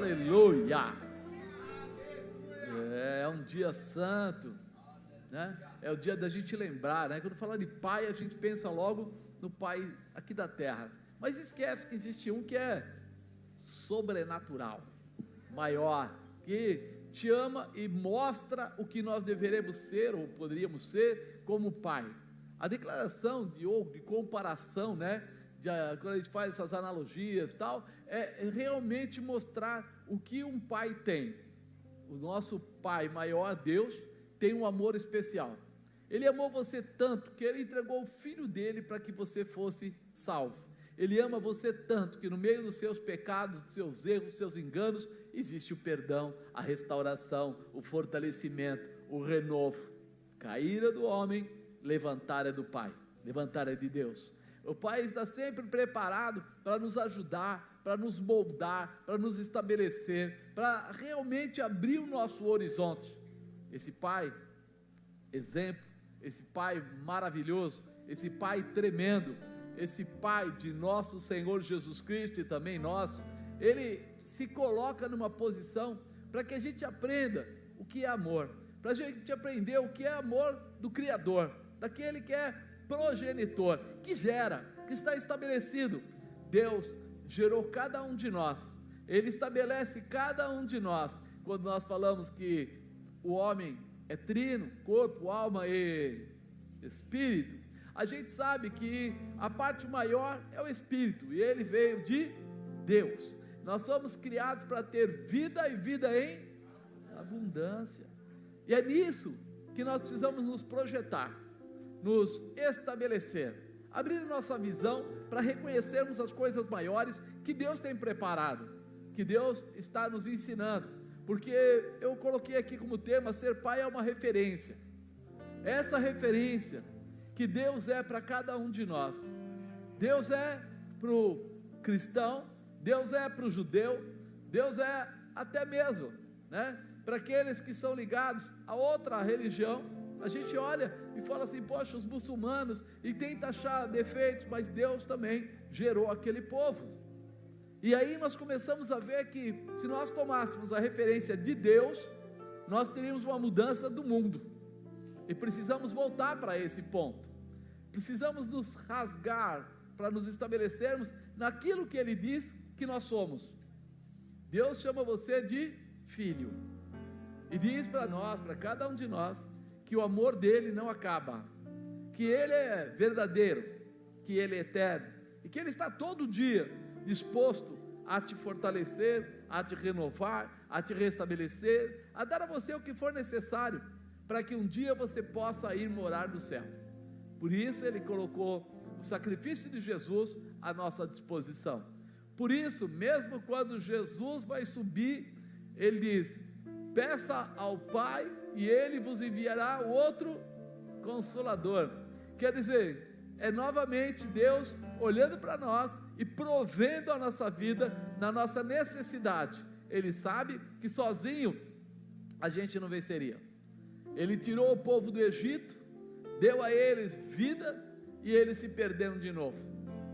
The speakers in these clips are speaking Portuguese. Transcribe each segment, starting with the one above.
Aleluia! É um dia santo, né? É o dia da gente lembrar, né? Quando fala de pai, a gente pensa logo no pai aqui da terra, mas esquece que existe um que é sobrenatural, maior, que te ama e mostra o que nós deveremos ser, ou poderíamos ser, como pai. A declaração de comparação, né? Quando a gente faz essas analogias e tal, é realmente mostrar o que um pai tem. O nosso pai maior, Deus, tem um amor especial. Ele amou você tanto que ele entregou o filho dele para que você fosse salvo. Ele ama você tanto que no meio dos seus pecados, dos seus erros, dos seus enganos, existe o perdão, a restauração, o fortalecimento, o renovo. Caíra do homem, levantar é do Pai, levantar é de Deus. O Pai está sempre preparado para nos ajudar, para nos moldar, para nos estabelecer, para realmente abrir o nosso horizonte. Esse Pai, exemplo, esse Pai maravilhoso, esse Pai tremendo, esse Pai de nosso Senhor Jesus Cristo e também nós, Ele se coloca numa posição para que a gente aprenda o que é amor, para a gente aprender o que é amor do Criador, daquele que é progenitor, que gera, que está estabelecido. Deus gerou cada um de nós, Ele estabelece cada um de nós. Quando nós falamos que o homem é trino, corpo, alma e espírito, a gente sabe que a parte maior é o espírito, e ele veio de Deus. Nós somos criados para ter vida e vida em abundância, e é nisso que nós precisamos nos projetar, nos estabelecer, abrir nossa visão para reconhecermos as coisas maiores que Deus tem preparado, que Deus está nos ensinando, porque eu coloquei aqui como tema, ser pai é uma referência, essa referência que Deus é para cada um de nós. Deus é para o cristão, Deus é para o judeu, Deus é até mesmo, né, para aqueles que são ligados a outra religião. A gente olha e fala assim, poxa, os muçulmanos, e tenta achar defeitos, mas Deus também gerou aquele povo. E aí nós começamos a ver que se nós tomássemos a referência de Deus, nós teríamos uma mudança do mundo. E precisamos voltar para esse ponto, precisamos nos rasgar para nos estabelecermos naquilo que Ele diz que nós somos. Deus chama você de filho, e diz para nós, para cada um de nós, que o amor dEle não acaba, que Ele é verdadeiro, que Ele é eterno, e que Ele está todo dia disposto a te fortalecer, a te renovar, a te restabelecer, a dar a você o que for necessário, para que um dia você possa ir morar no céu. Por isso Ele colocou o sacrifício de Jesus à nossa disposição. Por isso, mesmo quando Jesus vai subir, Ele diz, peça ao Pai e Ele vos enviará o outro Consolador. Quer dizer, é novamente Deus olhando para nós e provendo a nossa vida na nossa necessidade. Ele sabe que sozinho a gente não venceria. Ele tirou o povo do Egito, deu a eles vida, e eles se perderam de novo.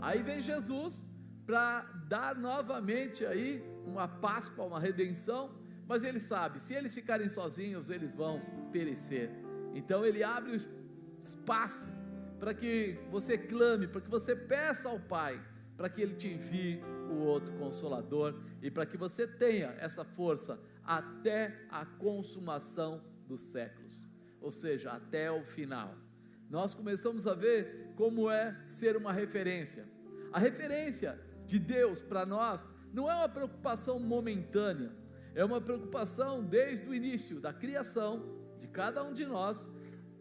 Aí vem Jesus para dar novamente aí uma Páscoa, uma redenção, mas Ele sabe, se eles ficarem sozinhos, eles vão perecer. Então Ele abre o espaço para que você clame, para que você peça ao Pai, para que Ele te envie o outro Consolador, e para que você tenha essa força até a consumação dos séculos, ou seja, até o final. Nós começamos a ver como é ser uma referência. A referência de Deus para nós não é uma preocupação momentânea, é uma preocupação desde o início da criação de cada um de nós,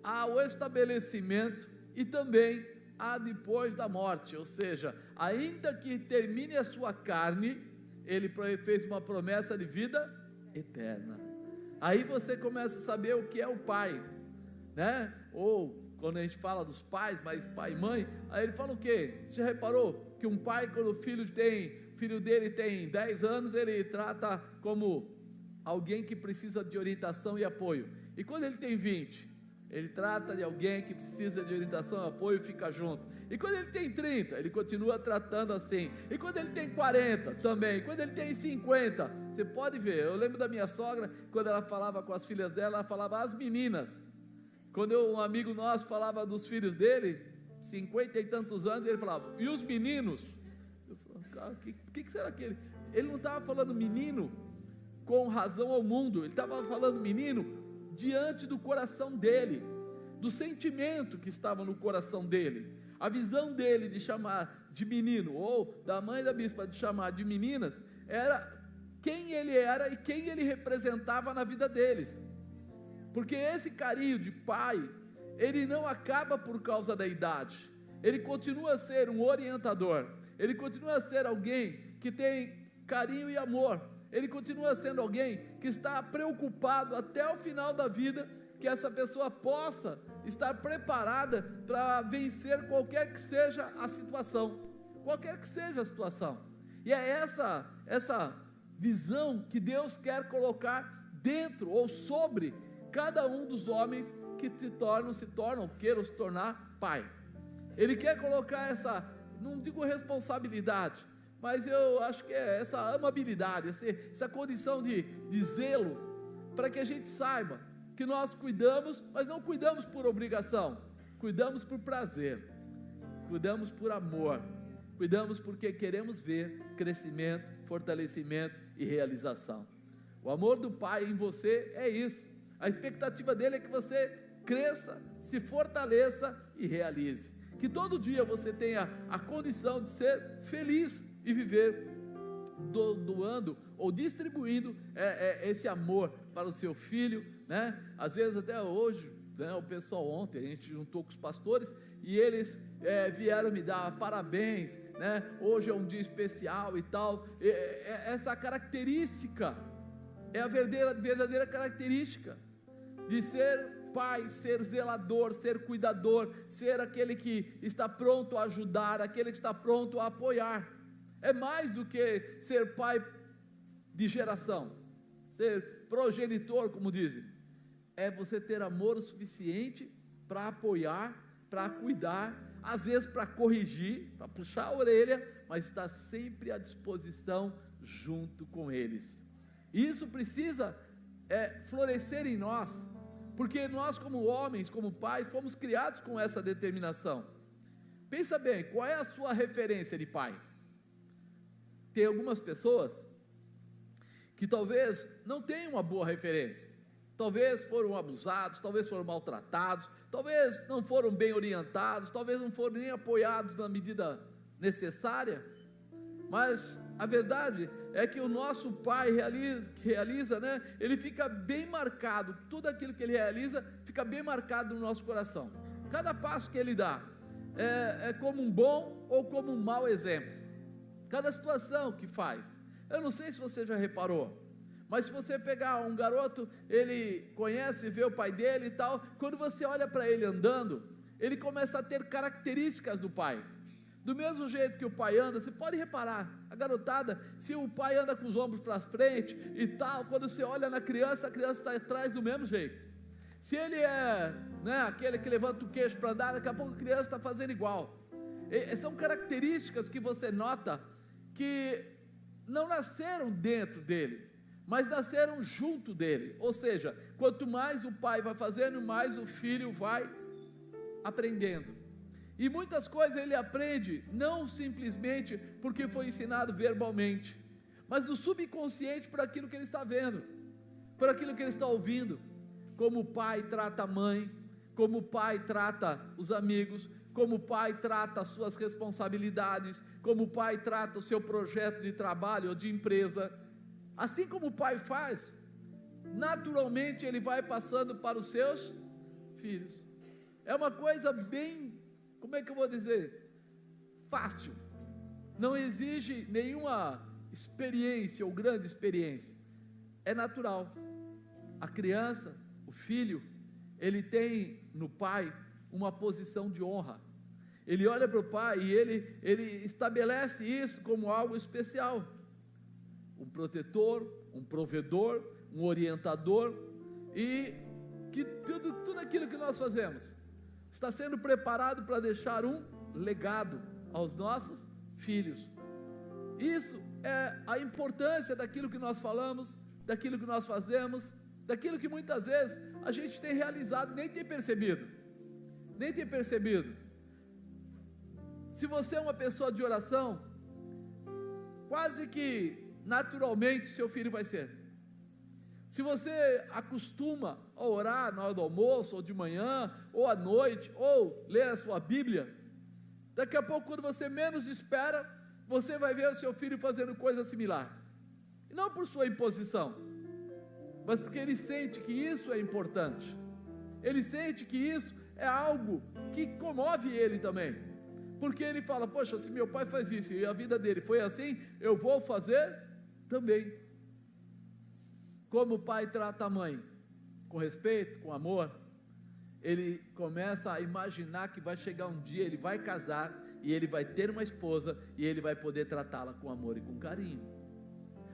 ao estabelecimento e também a depois da morte, ou seja, ainda que termine a sua carne, Ele fez uma promessa de vida eterna. Aí você começa a saber o que é o pai, né? Ou quando a gente fala dos pais, mas pai e mãe, aí ele fala o quê? Você já reparou que um pai, quando o filho dele tem 10 anos, ele trata como alguém que precisa de orientação e apoio, e quando ele tem 20, ele trata de alguém que precisa de orientação, apoio e fica junto. E quando ele tem 30, ele continua tratando assim. E quando ele tem 40 também. E quando ele tem 50, você pode ver. Eu lembro da minha sogra, quando ela falava com as filhas dela, ela falava as meninas. Quando um amigo nosso falava dos filhos dele, 50 e tantos anos, ele falava, e os meninos? Eu falava, cara, o que será que ele não estava falando menino com razão ao mundo, ele estava falando menino diante do coração dele, do sentimento que estava no coração dele. A visão dele de chamar de menino, ou da mãe da bispa de chamar de meninas, era quem ele era e quem ele representava na vida deles. Porque esse carinho de pai, ele não acaba por causa da idade, ele continua a ser um orientador, ele continua a ser alguém que tem carinho e amor, ele continua sendo alguém que está preocupado até o final da vida, que essa pessoa possa estar preparada para vencer qualquer que seja a situação, e é essa visão que Deus quer colocar dentro ou sobre cada um dos homens que se tornam, queiram se tornar pai. Ele quer colocar essa, não digo responsabilidade, mas eu acho que é essa amabilidade, essa condição de zelo, para que a gente saiba que nós cuidamos, mas não cuidamos por obrigação, cuidamos por prazer, cuidamos por amor, cuidamos porque queremos ver crescimento, fortalecimento e realização. O amor do Pai em você é isso. A expectativa dele é que você cresça, se fortaleça e realize. Que todo dia você tenha a condição de ser feliz e viver doando ou distribuindo esse amor para o seu filho, né? Às vezes até hoje, né, o pessoal ontem, a gente juntou com os pastores e eles vieram me dar parabéns, né? Hoje é um dia especial e tal. Essa característica é a verdadeira característica de ser pai, ser zelador, ser cuidador, ser aquele que está pronto a ajudar, aquele que está pronto a apoiar. É mais do que ser pai de geração, ser progenitor, como dizem. É você ter amor o suficiente para apoiar, para cuidar, às vezes para corrigir, para puxar a orelha, mas estar sempre à disposição junto com eles. E isso precisa florescer em nós, porque nós como homens, como pais, fomos criados com essa determinação. Pensa bem, qual é a sua referência de pai? Tem algumas pessoas que talvez não tenham uma boa referência, talvez foram abusados, talvez foram maltratados, talvez não foram bem orientados, talvez não foram nem apoiados na medida necessária, mas a verdade é que o nosso pai realiza, né? Ele fica bem marcado, tudo aquilo que ele realiza fica bem marcado no nosso coração. Cada passo que ele dá é como um bom ou como um mau exemplo. Cada situação que faz. Eu não sei se você já reparou, mas se você pegar um garoto, ele conhece, vê o pai dele e tal, quando você olha para ele andando, ele começa a ter características do pai. Do mesmo jeito que o pai anda, você pode reparar, a garotada, se o pai anda com os ombros para frente e tal, quando você olha na criança, a criança está atrás do mesmo jeito. Se ele é, né, aquele que levanta o queixo para andar, daqui a pouco a criança está fazendo igual. São características que você nota que não nasceram dentro dele, mas nasceram junto dele. Ou seja, quanto mais o pai vai fazendo, mais o filho vai aprendendo. E muitas coisas ele aprende, não simplesmente porque foi ensinado verbalmente, mas no subconsciente por aquilo que ele está vendo, por aquilo que ele está ouvindo. Como o pai trata a mãe, como o pai trata os amigos, como o pai trata as suas responsabilidades, como o pai trata o seu projeto de trabalho ou de empresa. Assim como o pai faz, naturalmente ele vai passando para os seus filhos. É uma coisa bem, como é que eu vou dizer? Fácil. Não exige nenhuma experiência ou grande experiência. É natural. A criança, o filho, ele tem no pai uma posição de honra. Ele olha para o pai e ele estabelece isso como algo especial. Um protetor, um provedor, um orientador, e que tudo aquilo que nós fazemos está sendo preparado para deixar um legado aos nossos filhos. Isso é a importância daquilo que nós falamos, daquilo que nós fazemos, daquilo que muitas vezes a gente tem realizado, nem tem percebido. Se você é uma pessoa de oração, quase que naturalmente seu filho vai ser. Se você acostuma a orar na hora do almoço, ou de manhã, ou à noite, ou ler a sua Bíblia, daqui a pouco, quando você menos espera, você vai ver o seu filho fazendo coisa similar. E não por sua imposição, mas porque ele sente que isso é importante. Ele sente que isso é algo que comove ele também. Porque ele fala, poxa, se meu pai faz isso e a vida dele foi assim, eu vou fazer também. Como o pai trata a mãe? Com respeito, com amor. Ele começa a imaginar que vai chegar um dia, ele vai casar, e ele vai ter uma esposa, e ele vai poder tratá-la com amor e com carinho.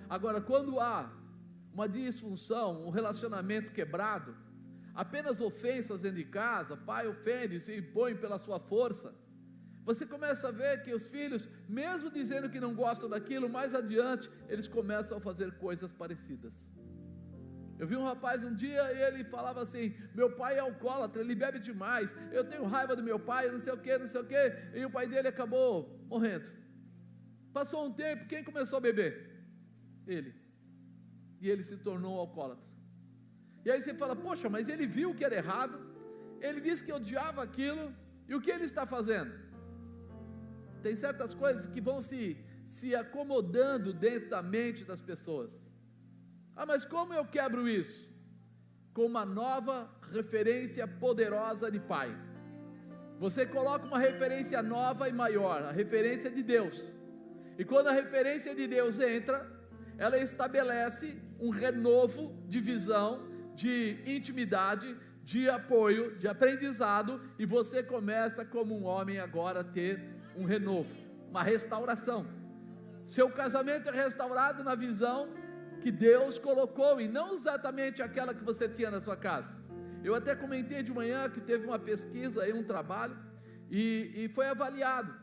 Agora, quando há uma disfunção, um relacionamento quebrado, apenas ofensas dentro de casa, pai ofende, se impõe pela sua força, você começa a ver que os filhos, mesmo dizendo que não gostam daquilo, mais adiante, eles começam a fazer coisas parecidas. Eu vi um rapaz um dia e ele falava assim, meu pai é alcoólatra, ele bebe demais, eu tenho raiva do meu pai, não sei o que, e o pai dele acabou morrendo. Passou um tempo, quem começou a beber? Ele. E ele se tornou um alcoólatra. E aí você fala, poxa, mas ele viu que era errado, ele disse que odiava aquilo, e o que ele está fazendo? Tem certas coisas que vão se acomodando dentro da mente das pessoas. Ah, mas como eu quebro isso? Com uma nova referência poderosa de pai. Você coloca uma referência nova e maior, a referência de Deus. E quando a referência de Deus entra, ela estabelece um renovo de visão, de intimidade, de apoio, de aprendizado, e você começa como um homem agora a ter um renovo, uma restauração. Seu casamento é restaurado na visão que Deus colocou, e não exatamente aquela que você tinha na sua casa. Eu até comentei de manhã que teve uma pesquisa aí, um trabalho, e foi avaliado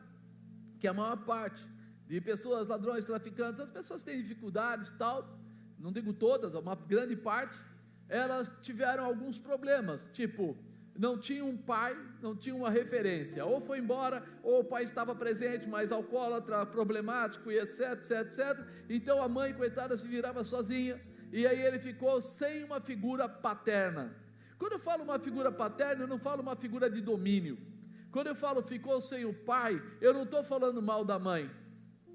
que a maior parte de pessoas, ladrões, traficantes, as pessoas que têm dificuldades e tal, não digo todas, uma grande parte, elas tiveram alguns problemas, tipo, não tinha um pai, não tinha uma referência, ou foi embora, ou o pai estava presente, mas alcoólatra, problemático, e etc, então a mãe, coitada, se virava sozinha, e aí ele ficou sem uma figura paterna. Quando eu falo uma figura paterna, eu não falo uma figura de domínio. Quando eu falo ficou sem o pai, eu não estou falando mal da mãe,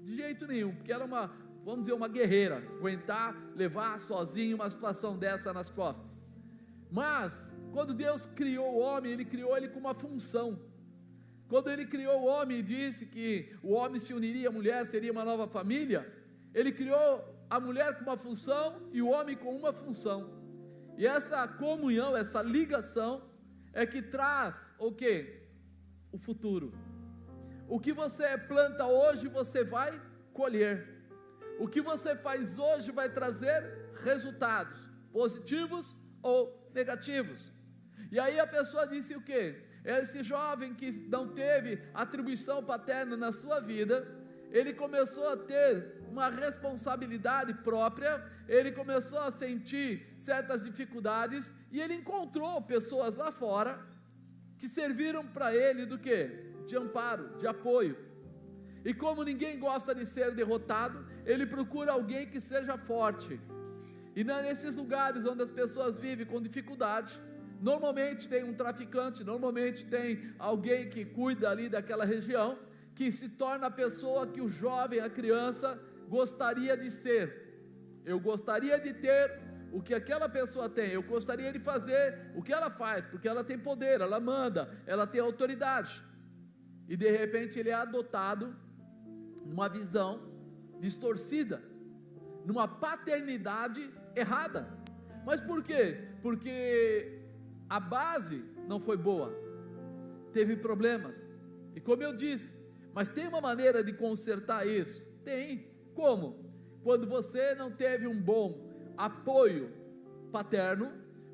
de jeito nenhum, porque ela é uma, vamos dizer, uma guerreira, aguentar, levar sozinha uma situação dessa nas costas. Mas quando Deus criou o homem, Ele criou ele com uma função. Quando Ele criou o homem e disse que o homem se uniria à mulher, seria uma nova família, Ele criou a mulher com uma função e o homem com uma função. E essa comunhão, essa ligação é que traz o quê? O futuro. O que você planta hoje, você vai colher. O que você faz hoje vai trazer resultados positivos ou negativos. E aí a pessoa disse o quê? Esse jovem que não teve atribuição paterna na sua vida, ele começou a ter uma responsabilidade própria, ele começou a sentir certas dificuldades, e ele encontrou pessoas lá fora, que serviram para ele do quê? De amparo, de apoio. E como ninguém gosta de ser derrotado, ele procura alguém que seja forte. E nesses lugares onde as pessoas vivem com dificuldade, normalmente tem um traficante, normalmente tem alguém que cuida ali daquela região, que se torna a pessoa que o jovem, a criança, gostaria de ser. Eu gostaria de ter o que aquela pessoa tem, eu gostaria de fazer o que ela faz, porque ela tem poder, ela manda, ela tem autoridade. E de repente ele é adotado numa visão distorcida, numa paternidade errada. Mas por quê? Porque a base não foi boa, teve problemas. E como eu disse, mas tem uma maneira de consertar isso? Tem. Como? Quando você não teve um bom apoio paterno,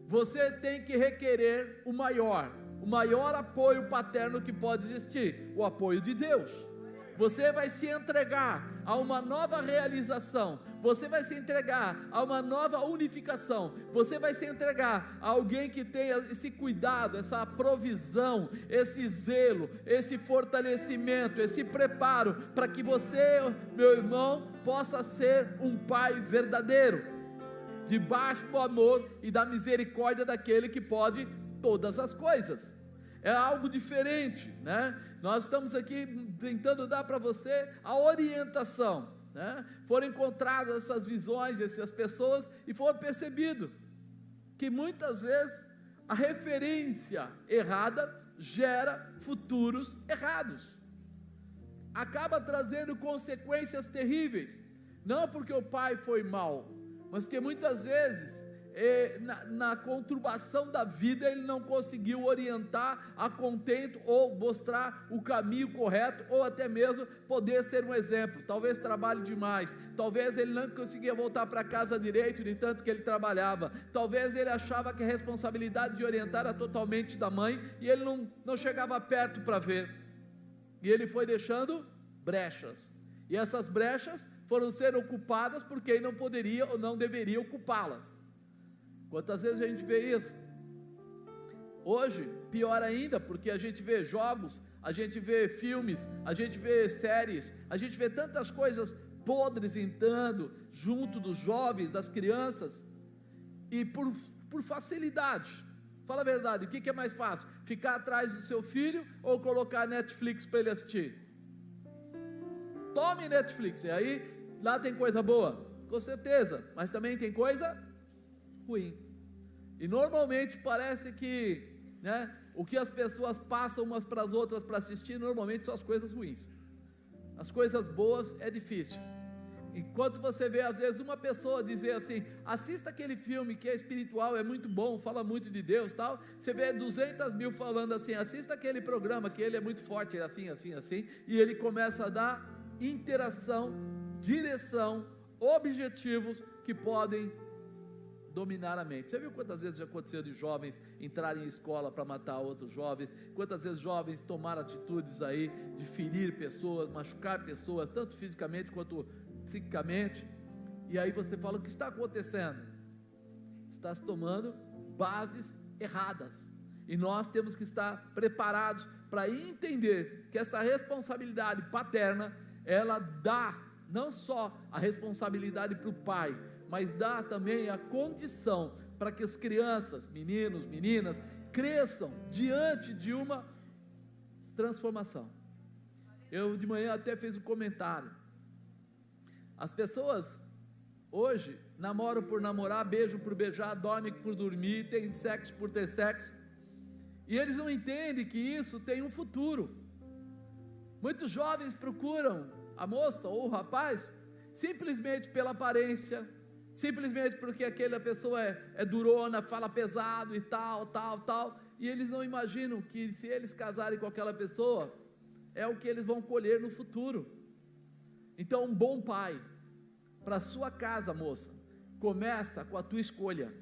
você tem que requerer o maior apoio paterno que pode existir, o apoio de Deus. Você vai se entregar a uma nova realização, você vai se entregar a uma nova unificação, você vai se entregar a alguém que tenha esse cuidado, essa provisão, esse zelo, esse fortalecimento, esse preparo, para que você, meu irmão, possa ser um pai verdadeiro, debaixo do amor e da misericórdia daquele que pode todas as coisas. É algo diferente, né? Nós estamos aqui tentando dar para você a orientação, né? Foram encontradas essas visões, essas pessoas, e foi percebido que muitas vezes a referência errada gera futuros errados, acaba trazendo consequências terríveis, não porque o pai foi mau, mas porque muitas vezes na conturbação da vida ele não conseguiu orientar a contento, ou mostrar o caminho correto, ou até mesmo poder ser um exemplo. Talvez trabalhe demais, talvez ele não conseguia voltar para casa direito de tanto que ele trabalhava, talvez ele achava que a responsabilidade de orientar era totalmente da mãe, e ele não chegava perto para ver, e ele foi deixando brechas, e essas brechas foram sendo ocupadas por quem não poderia ou não deveria ocupá-las. Quantas vezes a gente vê isso? Hoje, pior ainda, porque a gente vê jogos, a gente vê filmes, a gente vê séries, a gente vê tantas coisas podres entrando junto dos jovens, das crianças, e por facilidade. Fala a verdade, o que é mais fácil? Ficar atrás do seu filho ou colocar Netflix para ele assistir? Tome Netflix, e aí lá tem coisa boa, com certeza, mas também tem coisa ruim. E normalmente parece que, né, o que as pessoas passam umas para as outras para assistir, normalmente são as coisas ruins. As coisas boas é difícil. Enquanto você vê às vezes uma pessoa dizer assim: assista aquele filme que é espiritual, é muito bom, fala muito de Deus, tal. Você vê 200 mil falando assim: assista aquele programa que ele é muito forte, assim, assim, assim, e ele começa a dar interação, direção, objetivos que podem dominar a mente. Você viu quantas vezes já aconteceu de jovens entrarem em escola para matar outros jovens? Quantas vezes jovens tomaram atitudes aí de ferir pessoas, machucar pessoas, tanto fisicamente quanto psiquicamente? E aí você fala: o que está acontecendo? Está se tomando bases erradas, e nós temos que estar preparados para entender que essa responsabilidade paterna, ela dá não só a responsabilidade para o pai, mas dá também a condição para que as crianças, meninos, meninas, cresçam diante de uma transformação. Eu de manhã até fiz um comentário. As pessoas hoje namoram por namorar, beijam por beijar, dormem por dormir, têm sexo por ter sexo, e eles não entendem que isso tem um futuro. Muitos jovens procuram a moça ou o rapaz simplesmente pela aparência, simplesmente porque aquela pessoa é durona, fala pesado e tal, e eles não imaginam que se eles casarem com aquela pessoa, é o que eles vão colher no futuro. Então, um bom pai para a sua casa, moça, começa com a tua escolha.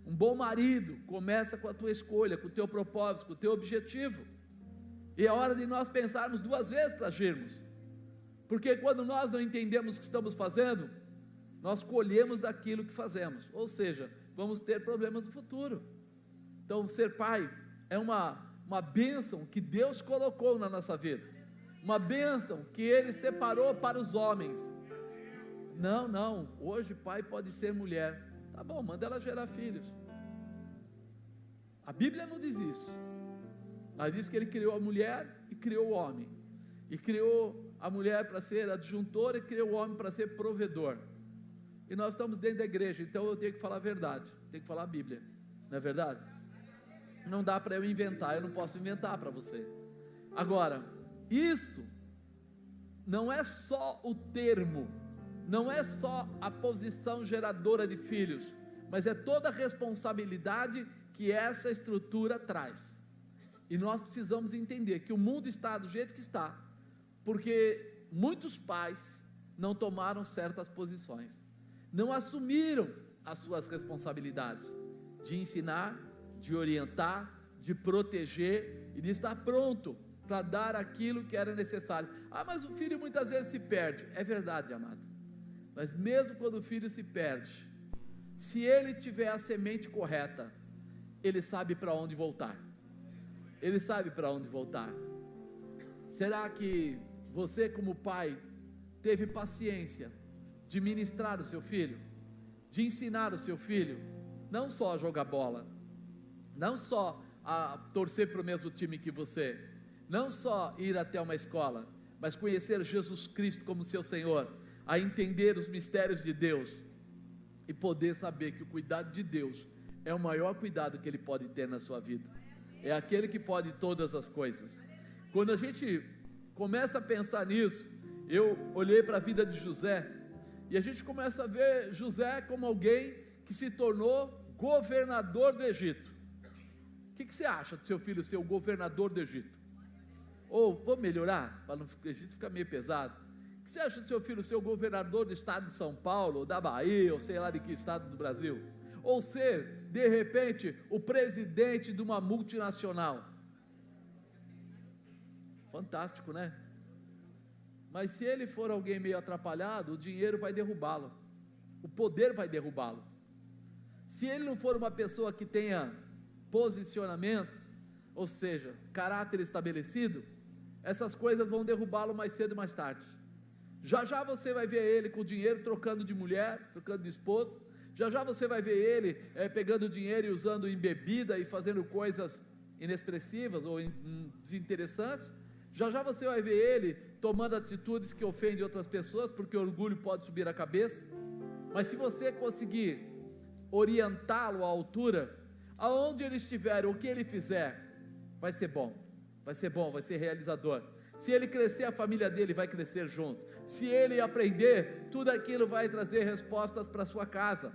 Um bom marido começa com a tua escolha, com o teu propósito, com o teu objetivo. E é hora de nós pensarmos duas vezes para agirmos, porque quando nós não entendemos o que estamos fazendo, nós colhemos daquilo que fazemos, ou seja, vamos ter problemas no futuro. Então, ser pai é uma bênção que Deus colocou na nossa vida, uma bênção que Ele separou para os homens. Não, hoje pai pode ser mulher, tá bom, manda ela gerar filhos. A Bíblia não diz isso. Ela diz que Ele criou a mulher e criou o homem, e criou a mulher para ser adjuntora e criou o homem para ser provedor. E nós estamos dentro da igreja, então eu tenho que falar a verdade, tenho que falar a Bíblia, não é verdade? Não dá para eu inventar, eu não posso inventar para você. Agora, isso não é só o termo, não é só a posição geradora de filhos, mas é toda a responsabilidade que essa estrutura traz. E nós precisamos entender que o mundo está do jeito que está, porque muitos pais não tomaram certas posições, não assumiram as suas responsabilidades, de ensinar, de orientar, de proteger e de estar pronto para dar aquilo que era necessário. Mas o filho muitas vezes se perde. É verdade, amado. Mas mesmo quando o filho se perde, se ele tiver a semente correta, ele sabe para onde voltar. Ele sabe para onde voltar. Será que você, como pai, teve paciência de ministrar o seu filho, de ensinar o seu filho, não só a jogar bola, não só a torcer para o mesmo time que você, não só ir até uma escola, mas conhecer Jesus Cristo como seu Senhor, a entender os mistérios de Deus e poder saber que o cuidado de Deus é o maior cuidado que Ele pode ter na sua vida, é aquele que pode todas as coisas. Quando a gente começa a pensar nisso, eu olhei para a vida de José, e a gente começa a ver José como alguém que se tornou governador do Egito. O que você acha do seu filho ser o governador do Egito? Ou, vou melhorar, para o Egito ficar meio pesado, o que você acha do seu filho ser o governador do estado de São Paulo, ou da Bahia, ou sei lá de que estado do Brasil? Ou ser, de repente, o presidente de uma multinacional? Fantástico, né? Mas se ele for alguém meio atrapalhado, o dinheiro vai derrubá-lo, o poder vai derrubá-lo. Se ele não for uma pessoa que tenha posicionamento, ou seja, caráter estabelecido, essas coisas vão derrubá-lo mais cedo ou mais tarde. Já já você vai ver ele com dinheiro trocando de mulher, trocando de esposa. Já já você vai ver ele pegando dinheiro e usando em bebida e fazendo coisas inexpressivas ou desinteressantes. Já já você vai ver ele tomando atitudes que ofendem outras pessoas, porque o orgulho pode subir a cabeça. Mas se você conseguir orientá-lo à altura, aonde ele estiver, o que ele fizer, vai ser bom, vai ser bom, vai ser realizador. Se ele crescer, a família dele vai crescer junto. Se ele aprender, tudo aquilo vai trazer respostas para sua casa.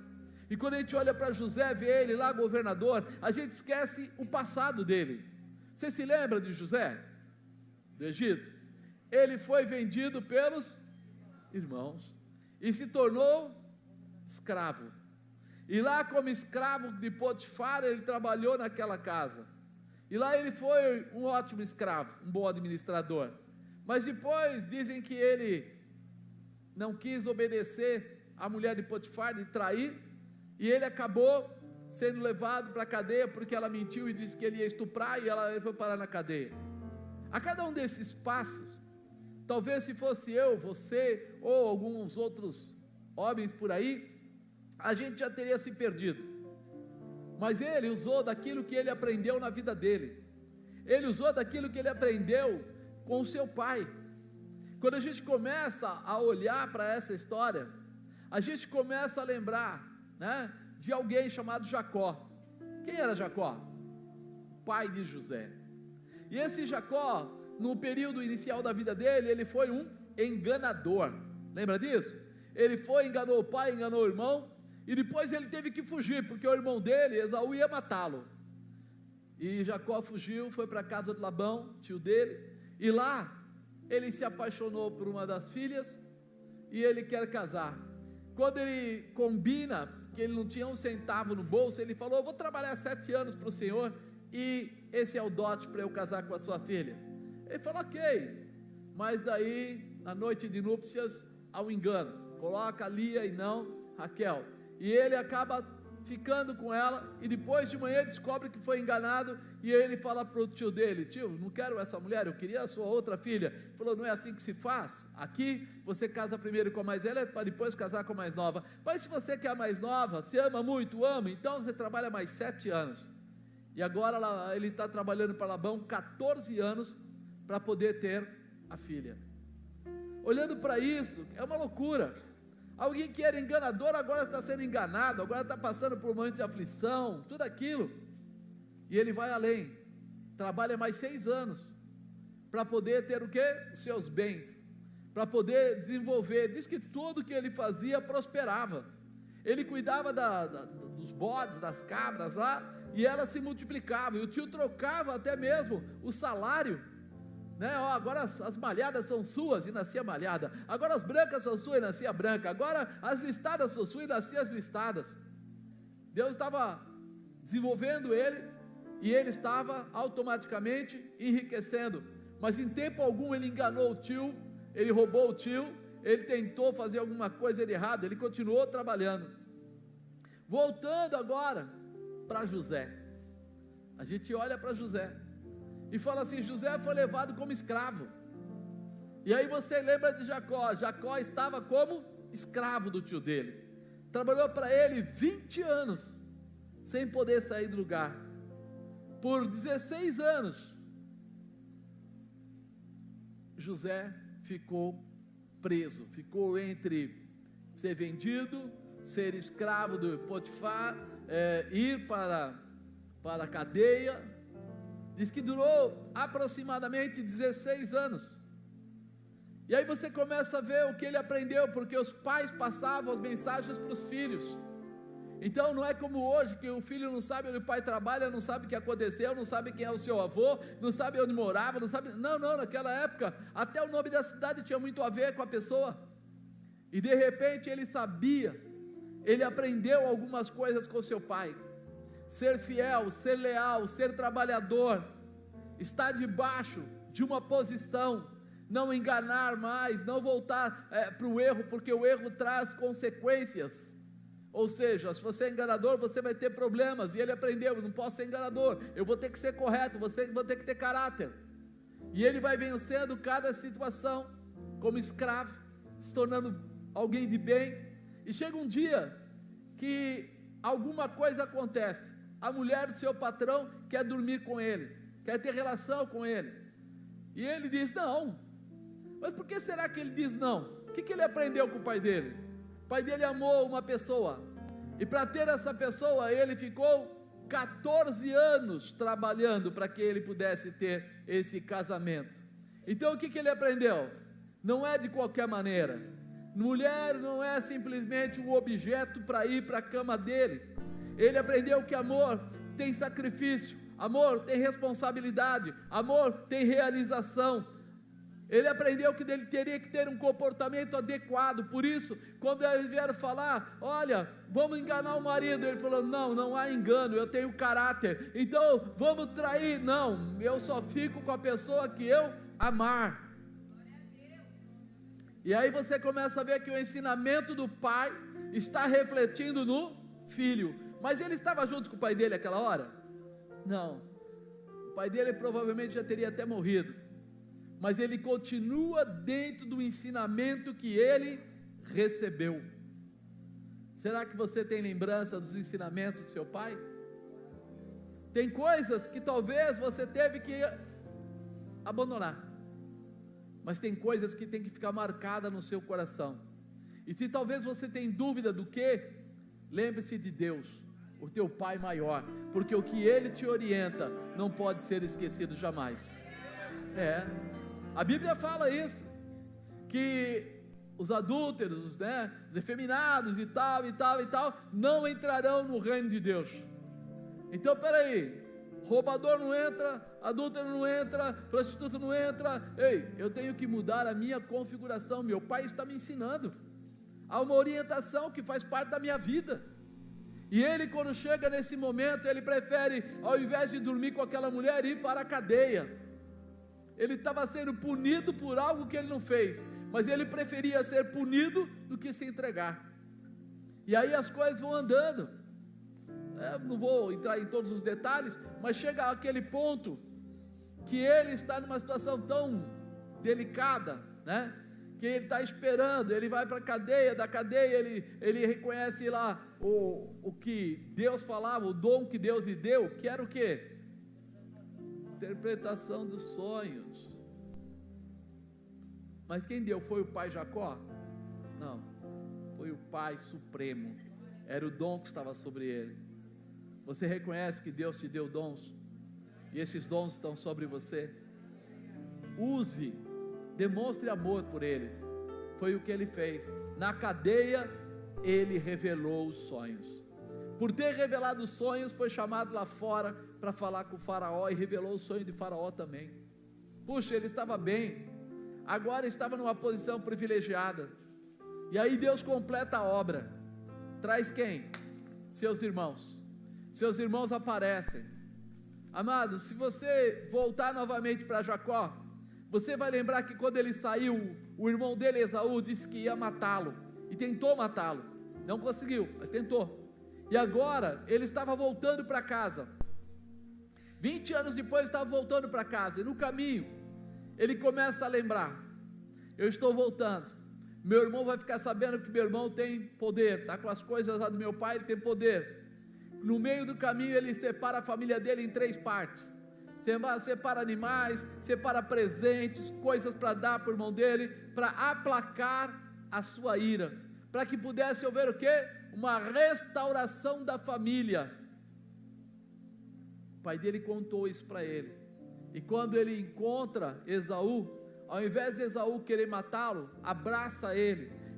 E quando a gente olha para José, vê ele lá governador, a gente esquece o passado dele. Você se lembra de José, do Egito? Ele foi vendido pelos irmãos e se tornou escravo. E lá, como escravo de Potifar, ele trabalhou naquela casa. E lá ele foi um ótimo escravo, um bom administrador. Mas depois dizem que ele não quis obedecer à mulher de Potifar, de trair, e ele acabou sendo levado para a cadeia porque ela mentiu e disse que ele ia estuprar, e ele foi parar na cadeia. A cada um desses passos, talvez se fosse eu, você ou alguns outros homens por aí, a gente já teria se perdido. Mas ele usou daquilo que ele aprendeu na vida dele. Ele usou daquilo que ele aprendeu com o seu pai. Quando a gente começa a olhar para essa história, a gente começa a lembrar, né, de alguém chamado Jacó. Quem era Jacó? O pai de José. E esse Jacó, no período inicial da vida dele, ele foi um enganador. Lembra disso? Ele enganou o pai, enganou o irmão, e depois ele teve que fugir, porque o irmão dele, Esaú, ia matá-lo. E Jacó fugiu, foi para a casa de Labão, tio dele, e lá ele se apaixonou por uma das filhas, e ele quer casar. Quando ele combina, que ele não tinha um centavo no bolso, ele falou: eu vou trabalhar 7 anos para o Senhor, e esse é o dote para eu casar com a sua filha. Ele falou: ok, mas daí, na noite de núpcias, há um engano, coloca Lia e não Raquel, e ele acaba ficando com ela, e depois de manhã descobre que foi enganado, e ele fala para o tio dele: tio, não quero essa mulher, eu queria a sua outra filha. Ele falou: não é assim que se faz, aqui você casa primeiro com a mais velha, para depois casar com a mais nova. Mas se você quer a mais nova, se ama muito, ama, então você trabalha mais 7 anos, e agora ele está trabalhando para Labão 14 anos, para poder ter a filha. Olhando para isso, é uma loucura. Alguém que era enganador agora está sendo enganado, agora está passando por um momento de aflição, tudo aquilo, e ele vai além, trabalha mais 6 anos, para poder ter o quê? Os seus bens, para poder desenvolver. Diz que tudo que ele fazia prosperava. Ele cuidava dos bodes, das cabras lá, e elas se multiplicavam, e o tio trocava até mesmo o salário, né? Agora as malhadas são suas, e nascia malhada. Agora as brancas são suas, e nascia branca. Agora as listadas são suas, e nascia as listadas. Deus estava desenvolvendo ele, e ele estava automaticamente enriquecendo. Mas em tempo algum ele enganou o tio, ele roubou o tio, ele tentou fazer alguma coisa errada, ele continuou trabalhando. Voltando agora para José, a gente olha para José e fala assim: José foi levado como escravo. E aí você lembra de Jacó. Jacó estava como escravo do tio dele, trabalhou para ele 20 anos, sem poder sair do lugar. Por 16 anos, José ficou preso, ficou entre ser vendido, ser escravo do Potifar, ir para a cadeia. Diz que durou aproximadamente 16 anos. E aí você começa a ver o que ele aprendeu, porque os pais passavam as mensagens para os filhos. Então não é como hoje, que o filho não sabe onde o pai trabalha, não sabe o que aconteceu, não sabe quem é o seu avô, não sabe onde morava, não sabe. Não, naquela época até o nome da cidade tinha muito a ver com a pessoa. E de repente ele sabia, ele aprendeu algumas coisas com seu pai: ser fiel, ser leal, ser trabalhador, estar debaixo de uma posição, não enganar mais, não voltar para o erro, porque o erro traz consequências. Ou seja, se você é enganador, você vai ter problemas. E ele aprendeu: eu não posso ser enganador, eu vou ter que ser correto, vou ter que ter caráter. E ele vai vencendo cada situação como escravo, se tornando alguém de bem. E chega um dia que alguma coisa acontece, a mulher do seu patrão quer dormir com ele, quer ter relação com ele, e ele diz não. Mas por que será que ele diz não? O que ele aprendeu com o pai dele? O pai dele amou uma pessoa, e para ter essa pessoa ele ficou 14 anos trabalhando para que ele pudesse ter esse casamento. Então o que ele aprendeu? Não é de qualquer maneira. Mulher não é simplesmente um objeto para ir para a cama dele. Ele aprendeu que amor tem sacrifício, amor tem responsabilidade, amor tem realização. Ele aprendeu que ele teria que ter um comportamento adequado. Por isso, quando eles vieram falar: olha, vamos enganar o marido, ele falou: não há engano, eu tenho caráter. Então vamos trair? Não, eu só fico com a pessoa que eu amar. E aí você começa a ver que o ensinamento do pai está refletindo no filho. Mas ele estava junto com o pai dele naquela hora? Não, o pai dele provavelmente já teria até morrido, mas ele continua dentro do ensinamento que ele recebeu. Será que você tem lembrança dos ensinamentos do seu pai? Tem coisas que talvez você teve que abandonar, mas tem coisas que tem que ficar marcada no seu coração. E se talvez você tenha dúvida do que, lembre-se de Deus, o teu pai maior, porque o que ele te orienta não pode ser esquecido jamais. A Bíblia fala isso, que os adúlteros, os efeminados e tal, não entrarão no reino de Deus. Então peraí, roubador não entra, adúltero não entra, prostituta não entra. Ei, eu tenho que mudar a minha configuração. Meu pai está me ensinando, há uma orientação que faz parte da minha vida. E ele, quando chega nesse momento, ele prefere, ao invés de dormir com aquela mulher, ir para a cadeia. Ele estava sendo punido por algo que ele não fez, mas ele preferia ser punido do que se entregar. E aí as coisas vão andando. Não vou entrar em todos os detalhes, mas chega aquele ponto que ele está numa situação tão delicada, que ele está esperando. Ele vai para a cadeia, da cadeia ele reconhece lá o que Deus falava, o dom que Deus lhe deu, que era o quê? Interpretação dos sonhos. Mas quem deu foi o pai Jacó? Não, foi o Pai Supremo. Era o dom que estava sobre ele. Você reconhece que Deus te deu dons, e esses dons estão sobre você? Use, demonstre amor por eles. Foi o que ele fez. Na cadeia ele revelou os sonhos. Por ter revelado os sonhos, foi chamado lá fora para falar com o faraó, e revelou o sonho de faraó também. Puxa, ele estava bem, agora estava numa posição privilegiada. E aí Deus completa a obra. Traz quem? Seus irmãos. seus irmãos aparecem. Amados, se você voltar novamente para Jacó, você vai lembrar que quando ele saiu, o irmão dele, Esaú, disse que ia matá-lo, e tentou matá-lo, não conseguiu, mas tentou, e agora ele estava voltando para casa, 20 anos depois estava voltando para casa, e no caminho, ele começa a lembrar, eu estou voltando, meu irmão vai ficar sabendo que meu irmão tem poder, está com as coisas lá do meu pai, ele tem poder. No meio do caminho ele separa a família dele em 3 partes, separa animais, separa presentes, coisas para dar para o irmão dele, para aplacar a sua ira, para que pudesse haver o quê? Uma restauração da família. O pai dele contou isso para ele, e quando ele encontra Esaú, ao invés de Esaú querer matá-lo, abraça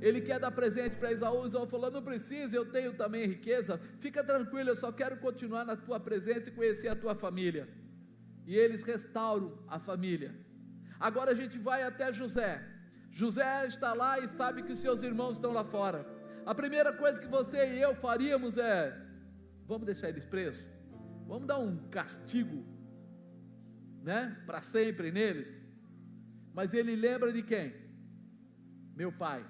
ele quer dar presente para Esaú. Esaú falou: não precisa, eu tenho também riqueza, fica tranquilo, eu só quero continuar na tua presença e conhecer a tua família. E eles restauram a família. Agora a gente vai até José. José está lá e sabe que os seus irmãos estão lá fora. A primeira coisa que você e eu faríamos é: vamos deixar eles presos? Vamos dar um castigo, né, para sempre neles? Mas ele lembra de quem? Meu pai.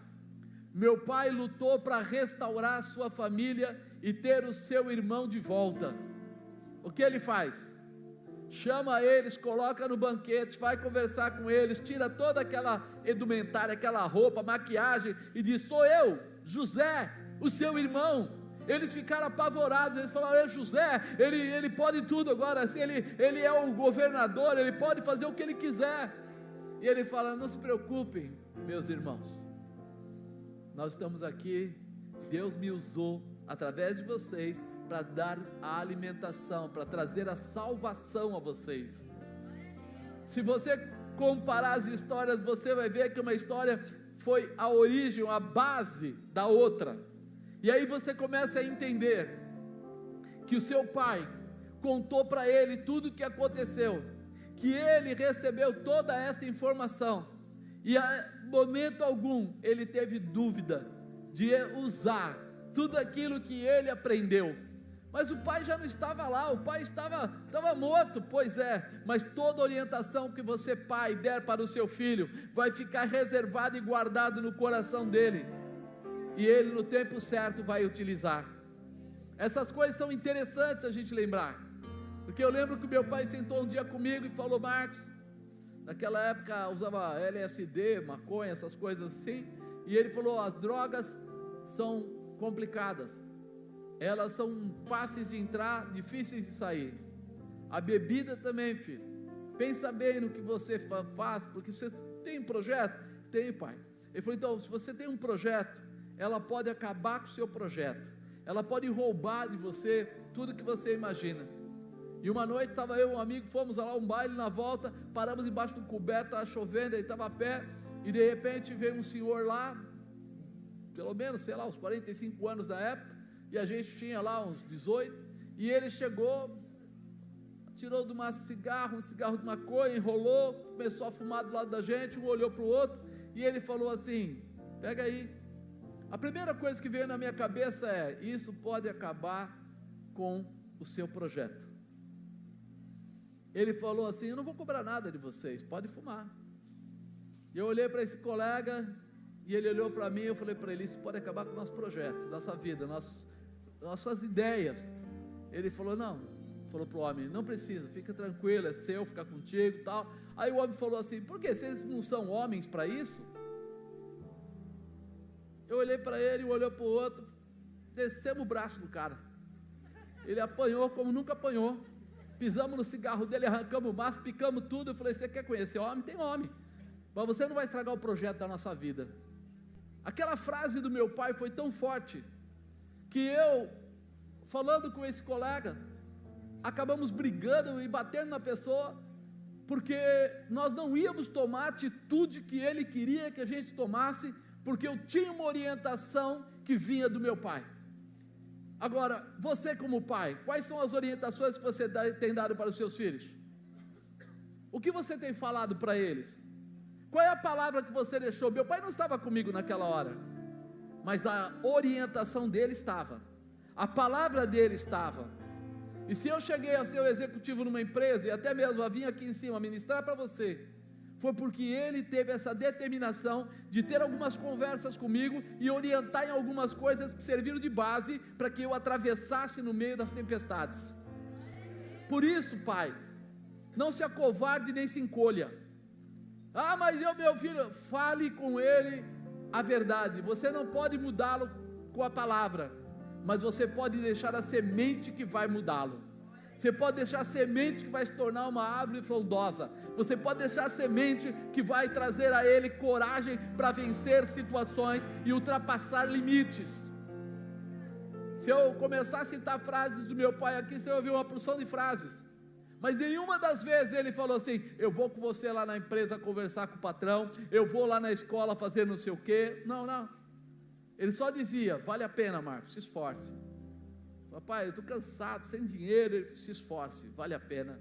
Meu pai lutou para restaurar a sua família e ter o seu irmão de volta. O que ele faz? Chama eles, coloca no banquete, vai conversar com eles, tira toda aquela indumentária, aquela roupa, maquiagem, e diz: sou eu, José, o seu irmão. Eles ficaram apavorados, eles falaram: é José, ele pode tudo agora, assim, ele é o governador, ele pode fazer o que ele quiser. E ele fala: não se preocupem, meus irmãos, nós estamos aqui, Deus me usou através de vocês para dar a alimentação, para trazer a salvação a vocês. Se você comparar as histórias, você vai ver que uma história foi a origem, a base da outra, e aí você começa a entender que o seu pai contou para ele tudo o que aconteceu, que ele recebeu toda esta informação, e a momento algum ele teve dúvida de usar tudo aquilo que ele aprendeu. Mas o pai já não estava lá, o pai estava morto. Pois é, mas toda orientação que você, pai, der para o seu filho, vai ficar reservado e guardado no coração dele, e ele no tempo certo vai utilizar. Essas coisas são interessantes a gente lembrar, porque eu lembro que meu pai sentou um dia comigo e falou: Marcos, naquela época usava LSD, maconha, essas coisas assim, e ele falou: as drogas são complicadas, elas são fáceis de entrar, difíceis de sair. A bebida também, filho, pensa bem no que você faz, porque você tem um projeto? Tem, pai. Ele falou: então, se você tem um projeto, ela pode acabar com o seu projeto, ela pode roubar de você tudo que você imagina. E uma noite estava eu e um amigo, fomos lá um baile, na volta, paramos embaixo do coberto, estava chovendo, ele estava a pé, e de repente veio um senhor lá, pelo menos, sei lá, uns 45 anos da época, e a gente tinha lá uns 18, e ele chegou, tirou de um cigarro de maconha, enrolou, começou a fumar do lado da gente, um olhou para o outro, e ele falou assim: pega aí. A primeira coisa que veio na minha cabeça é: isso pode acabar com o seu projeto. Ele falou assim: eu não vou cobrar nada de vocês, pode fumar. Eu olhei para esse colega, e ele olhou para mim, eu falei para ele: isso pode acabar com o nosso projeto, nossa vida, nossas ideias. Ele falou: não, falou para o homem: não precisa, fica tranquilo, é seu, fica contigo e tal. Aí o homem falou assim: por que vocês não são homens para isso? Eu olhei para ele, um olhou para o outro, descemos o braço do cara, ele apanhou como nunca apanhou, pisamos no cigarro dele, arrancamos o maço, picamos tudo. Eu falei: você quer conhecer homem? Tem homem, mas você não vai estragar o projeto da nossa vida. Aquela frase do meu pai foi tão forte, que eu, falando com esse colega, acabamos brigando e batendo na pessoa, porque nós não íamos tomar a atitude que ele queria que a gente tomasse, porque eu tinha uma orientação que vinha do meu pai. Agora, você como pai, quais são as orientações que você tem dado para os seus filhos? O que você tem falado para eles? Qual é a palavra que você deixou? Meu pai não estava comigo naquela hora, mas a orientação dele estava, a palavra dele estava. E se eu cheguei a ser o executivo numa empresa, e até mesmo a vir aqui em cima ministrar para você, foi porque ele teve essa determinação de ter algumas conversas comigo e orientar em algumas coisas que serviram de base para que eu atravessasse no meio das tempestades. Por isso, pai, não se acovarde nem se encolha. Ah, mas meu filho, fale com ele a verdade. Você não pode mudá-lo com a palavra, mas você pode deixar a semente que vai mudá-lo. Você pode deixar a semente que vai se tornar uma árvore frondosa. Você pode deixar a semente que vai trazer a ele coragem para vencer situações e ultrapassar limites. Se eu começar a citar frases do meu pai aqui, você vai ouvir uma porção de frases. Mas nenhuma das vezes ele falou assim: eu vou com você lá na empresa conversar com o patrão, eu vou lá na escola fazer não sei o quê. Não. Ele só dizia: vale a pena, Marcos, se esforce. Papai, eu estou cansado, sem dinheiro. Se esforce, vale a pena.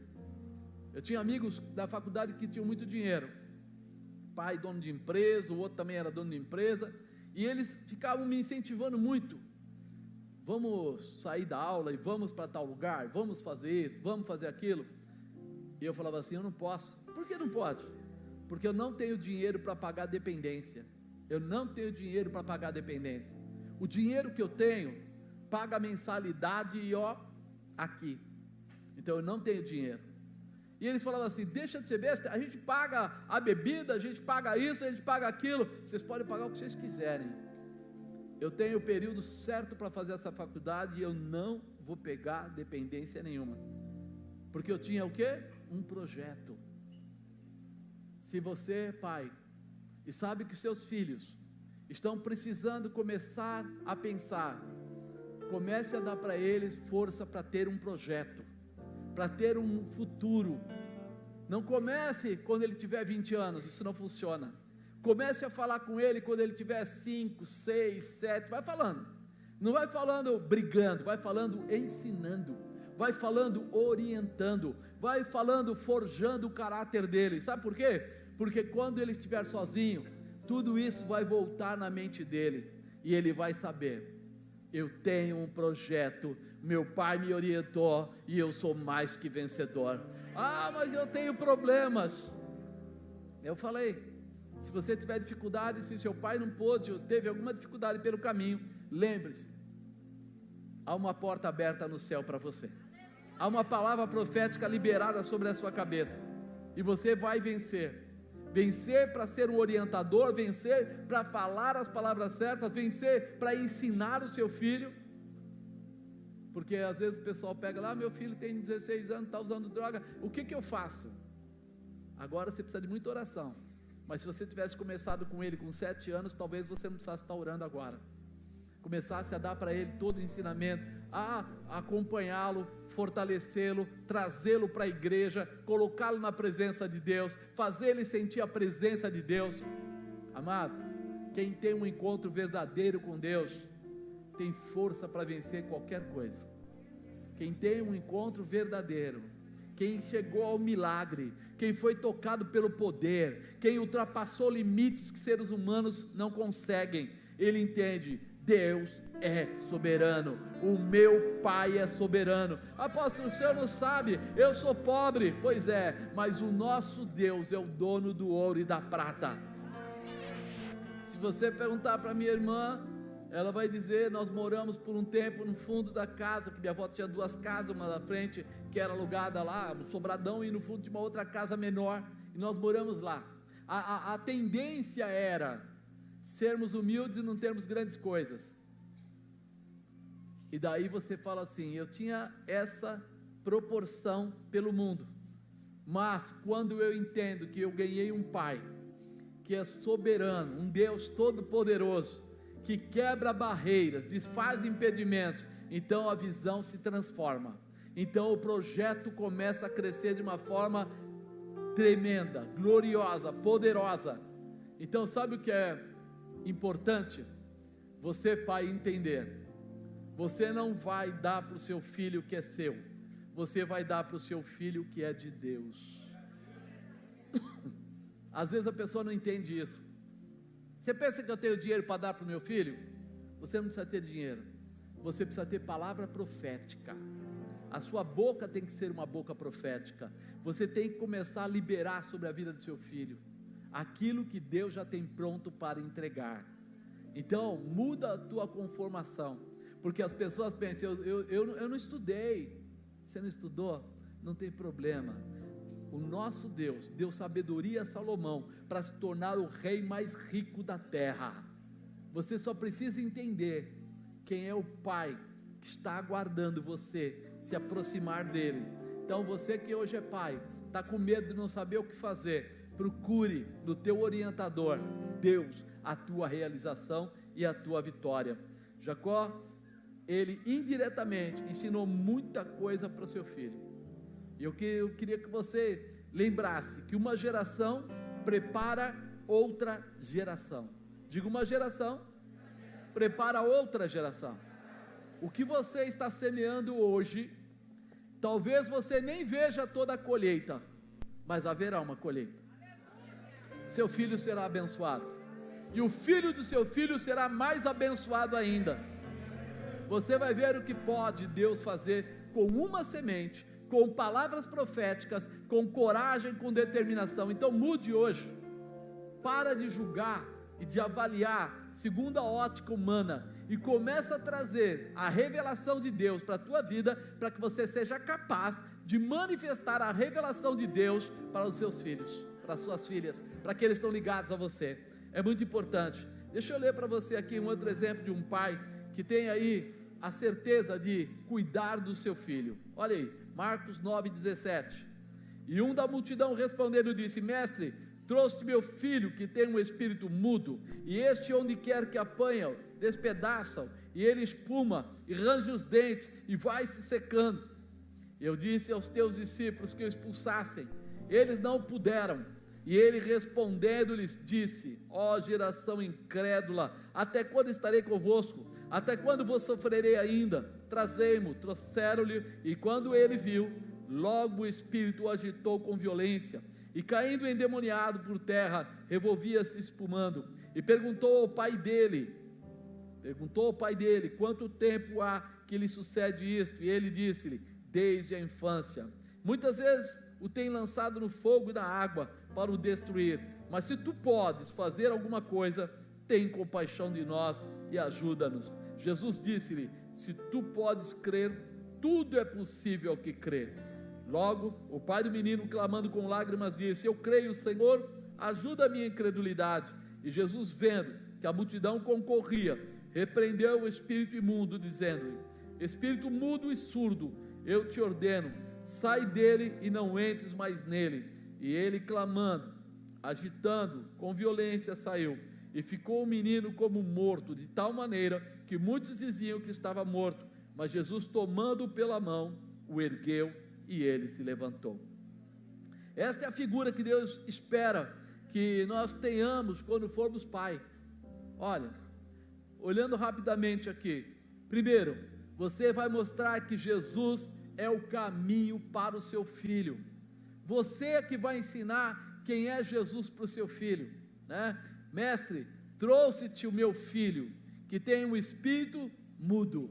Eu tinha amigos da faculdade que tinham muito dinheiro, pai dono de empresa, o outro também era dono de empresa, e eles ficavam me incentivando muito: vamos sair da aula e vamos para tal lugar, vamos fazer isso, vamos fazer aquilo. E eu falava assim: eu não posso. Por que não pode? Porque eu não tenho dinheiro para pagar dependência. Eu não tenho dinheiro para pagar dependência. O dinheiro que eu tenho paga a mensalidade e aqui. Então eu não tenho dinheiro. E eles falavam assim: deixa de ser besta, a gente paga a bebida, a gente paga isso, a gente paga aquilo, vocês podem pagar o que vocês quiserem. Eu tenho o período certo para fazer essa faculdade e eu não vou pegar dependência nenhuma. Porque eu tinha o quê? Um projeto. Se você, pai, e sabe que seus filhos estão precisando começar a pensar, comece a dar para eles força para ter um projeto, para ter um futuro. Não comece quando ele tiver 20 anos, isso não funciona. Comece a falar com ele quando ele tiver 5, 6, 7, vai falando. Não vai falando brigando, vai falando ensinando, vai falando orientando, vai falando forjando o caráter dele. Sabe por quê? Porque quando ele estiver sozinho, tudo isso vai voltar na mente dele e ele vai saber: eu tenho um projeto, meu pai me orientou e eu sou mais que vencedor. Ah, mas eu tenho problemas. Eu falei: se você tiver dificuldade, se seu pai não pôde ou teve alguma dificuldade pelo caminho, lembre-se, há uma porta aberta no céu para você, há uma palavra profética liberada sobre a sua cabeça, e você vai vencer. Vencer para ser um orientador, vencer para falar as palavras certas, vencer para ensinar o seu filho. Porque às vezes o pessoal pega lá: meu filho tem 16 anos, está usando droga, o que eu faço? Agora você precisa de muita oração, mas se você tivesse começado com ele com 7 anos, talvez você não precisasse estar orando agora. Começasse a dar para ele todo o ensinamento, a acompanhá-lo, fortalecê-lo, trazê-lo para a igreja, colocá-lo na presença de Deus, fazer ele sentir a presença de Deus. Amado, quem tem um encontro verdadeiro com Deus, tem força para vencer qualquer coisa. Quem tem um encontro verdadeiro, quem chegou ao milagre, quem foi tocado pelo poder, quem ultrapassou limites que seres humanos não conseguem, ele entende: Deus é soberano, o meu pai é soberano. Apóstolo, o senhor não sabe, eu sou pobre. Pois é, mas o nosso Deus é o dono do ouro e da prata. Se você perguntar para minha irmã, ela vai dizer: nós moramos por um tempo no fundo da casa, que minha avó tinha 2 casas, uma na frente que era alugada lá, no Sobradão, e no fundo de uma outra casa menor, e nós moramos lá. A tendência era sermos humildes e não termos grandes coisas. E daí você fala assim: eu tinha essa proporção pelo mundo, mas quando eu entendo que eu ganhei um pai que é soberano, um Deus todo poderoso, que quebra barreiras, desfaz impedimentos, então a visão se transforma, então o projeto começa a crescer de uma forma tremenda, gloriosa, poderosa. Então sabe o que é importante? Você, pai, entender: você não vai dar para o seu filho o que é seu, você vai dar para o seu filho o que é de Deus. Às vezes a pessoa não entende isso. Você pensa que eu tenho dinheiro para dar para o meu filho? Você não precisa ter dinheiro, você precisa ter palavra profética. A sua boca tem que ser uma boca profética. Você tem que começar a liberar sobre a vida do seu filho aquilo que Deus já tem pronto para entregar. Então, muda a tua conformação, porque as pessoas pensam, eu não estudei. Você não estudou? Não tem problema. O nosso Deus deu sabedoria a Salomão para se tornar o rei mais rico da terra. Você só precisa entender quem é o Pai que está aguardando você se aproximar dele. Então você que hoje é pai, está com medo de não saber o que fazer, procure no teu orientador, Deus, a tua realização e a tua vitória. Jacó, ele indiretamente ensinou muita coisa para o seu filho, e eu queria que você lembrasse que uma geração prepara outra geração. Diga, uma geração prepara outra geração. O que você está semeando hoje, talvez você nem veja toda a colheita, mas haverá uma colheita. Seu filho será abençoado, e o filho do seu filho será mais abençoado ainda. Você vai ver o que pode Deus fazer com uma semente, com palavras proféticas, com coragem, com determinação. Então mude hoje, para de julgar e de avaliar segundo a ótica humana, e começa a trazer a revelação de Deus para a tua vida, para que você seja capaz de manifestar a revelação de Deus para os seus filhos, para as suas filhas, para que eles estão ligados a você. É muito importante. Deixa eu ler para você aqui um outro exemplo de um pai que tem aí a certeza de cuidar do seu filho. Olha aí, Marcos 9,17. E um da multidão respondendo disse: Mestre, trouxe meu filho que tem um espírito mudo, e este onde quer que apanha, despedaçam, e ele espuma, e range os dentes, e vai se secando. Eu disse aos teus discípulos que o expulsassem, eles não puderam. E ele respondendo lhes disse: ó geração incrédula, até quando estarei convosco? Até quando vos sofrerei ainda? Trazei-mo. Trouxeram-lhe, e quando ele viu, logo o espírito o agitou com violência, e caindo endemoniado por terra, revolvia-se espumando, e perguntou ao pai dele, quanto tempo há que lhe sucede isto? E ele disse-lhe: desde a infância. Muitas vezes o tem lançado no fogo e na água para o destruir, mas se tu podes fazer alguma coisa, tem compaixão de nós e ajuda-nos. Jesus disse-lhe: se tu podes crer, tudo é possível ao que crê. Logo o pai do menino, clamando com lágrimas, disse: eu creio, Senhor, ajuda a minha incredulidade. E Jesus, vendo que a multidão concorria, repreendeu o espírito imundo, dizendo-lhe: espírito mudo e surdo, eu te ordeno, sai dele e não entres mais nele. E ele, clamando, agitando com violência, saiu, e ficou o menino como morto, de tal maneira que muitos diziam que estava morto, mas Jesus, tomando-o pela mão, o ergueu, e ele se levantou. Esta é a figura que Deus espera que nós tenhamos quando formos pai. Olha, olhando rapidamente aqui, primeiro, você vai mostrar que Jesus é o caminho para o seu filho. Você é que vai ensinar quem é Jesus para o seu filho, né? Mestre, trouxe-te o meu filho, que tem um espírito mudo.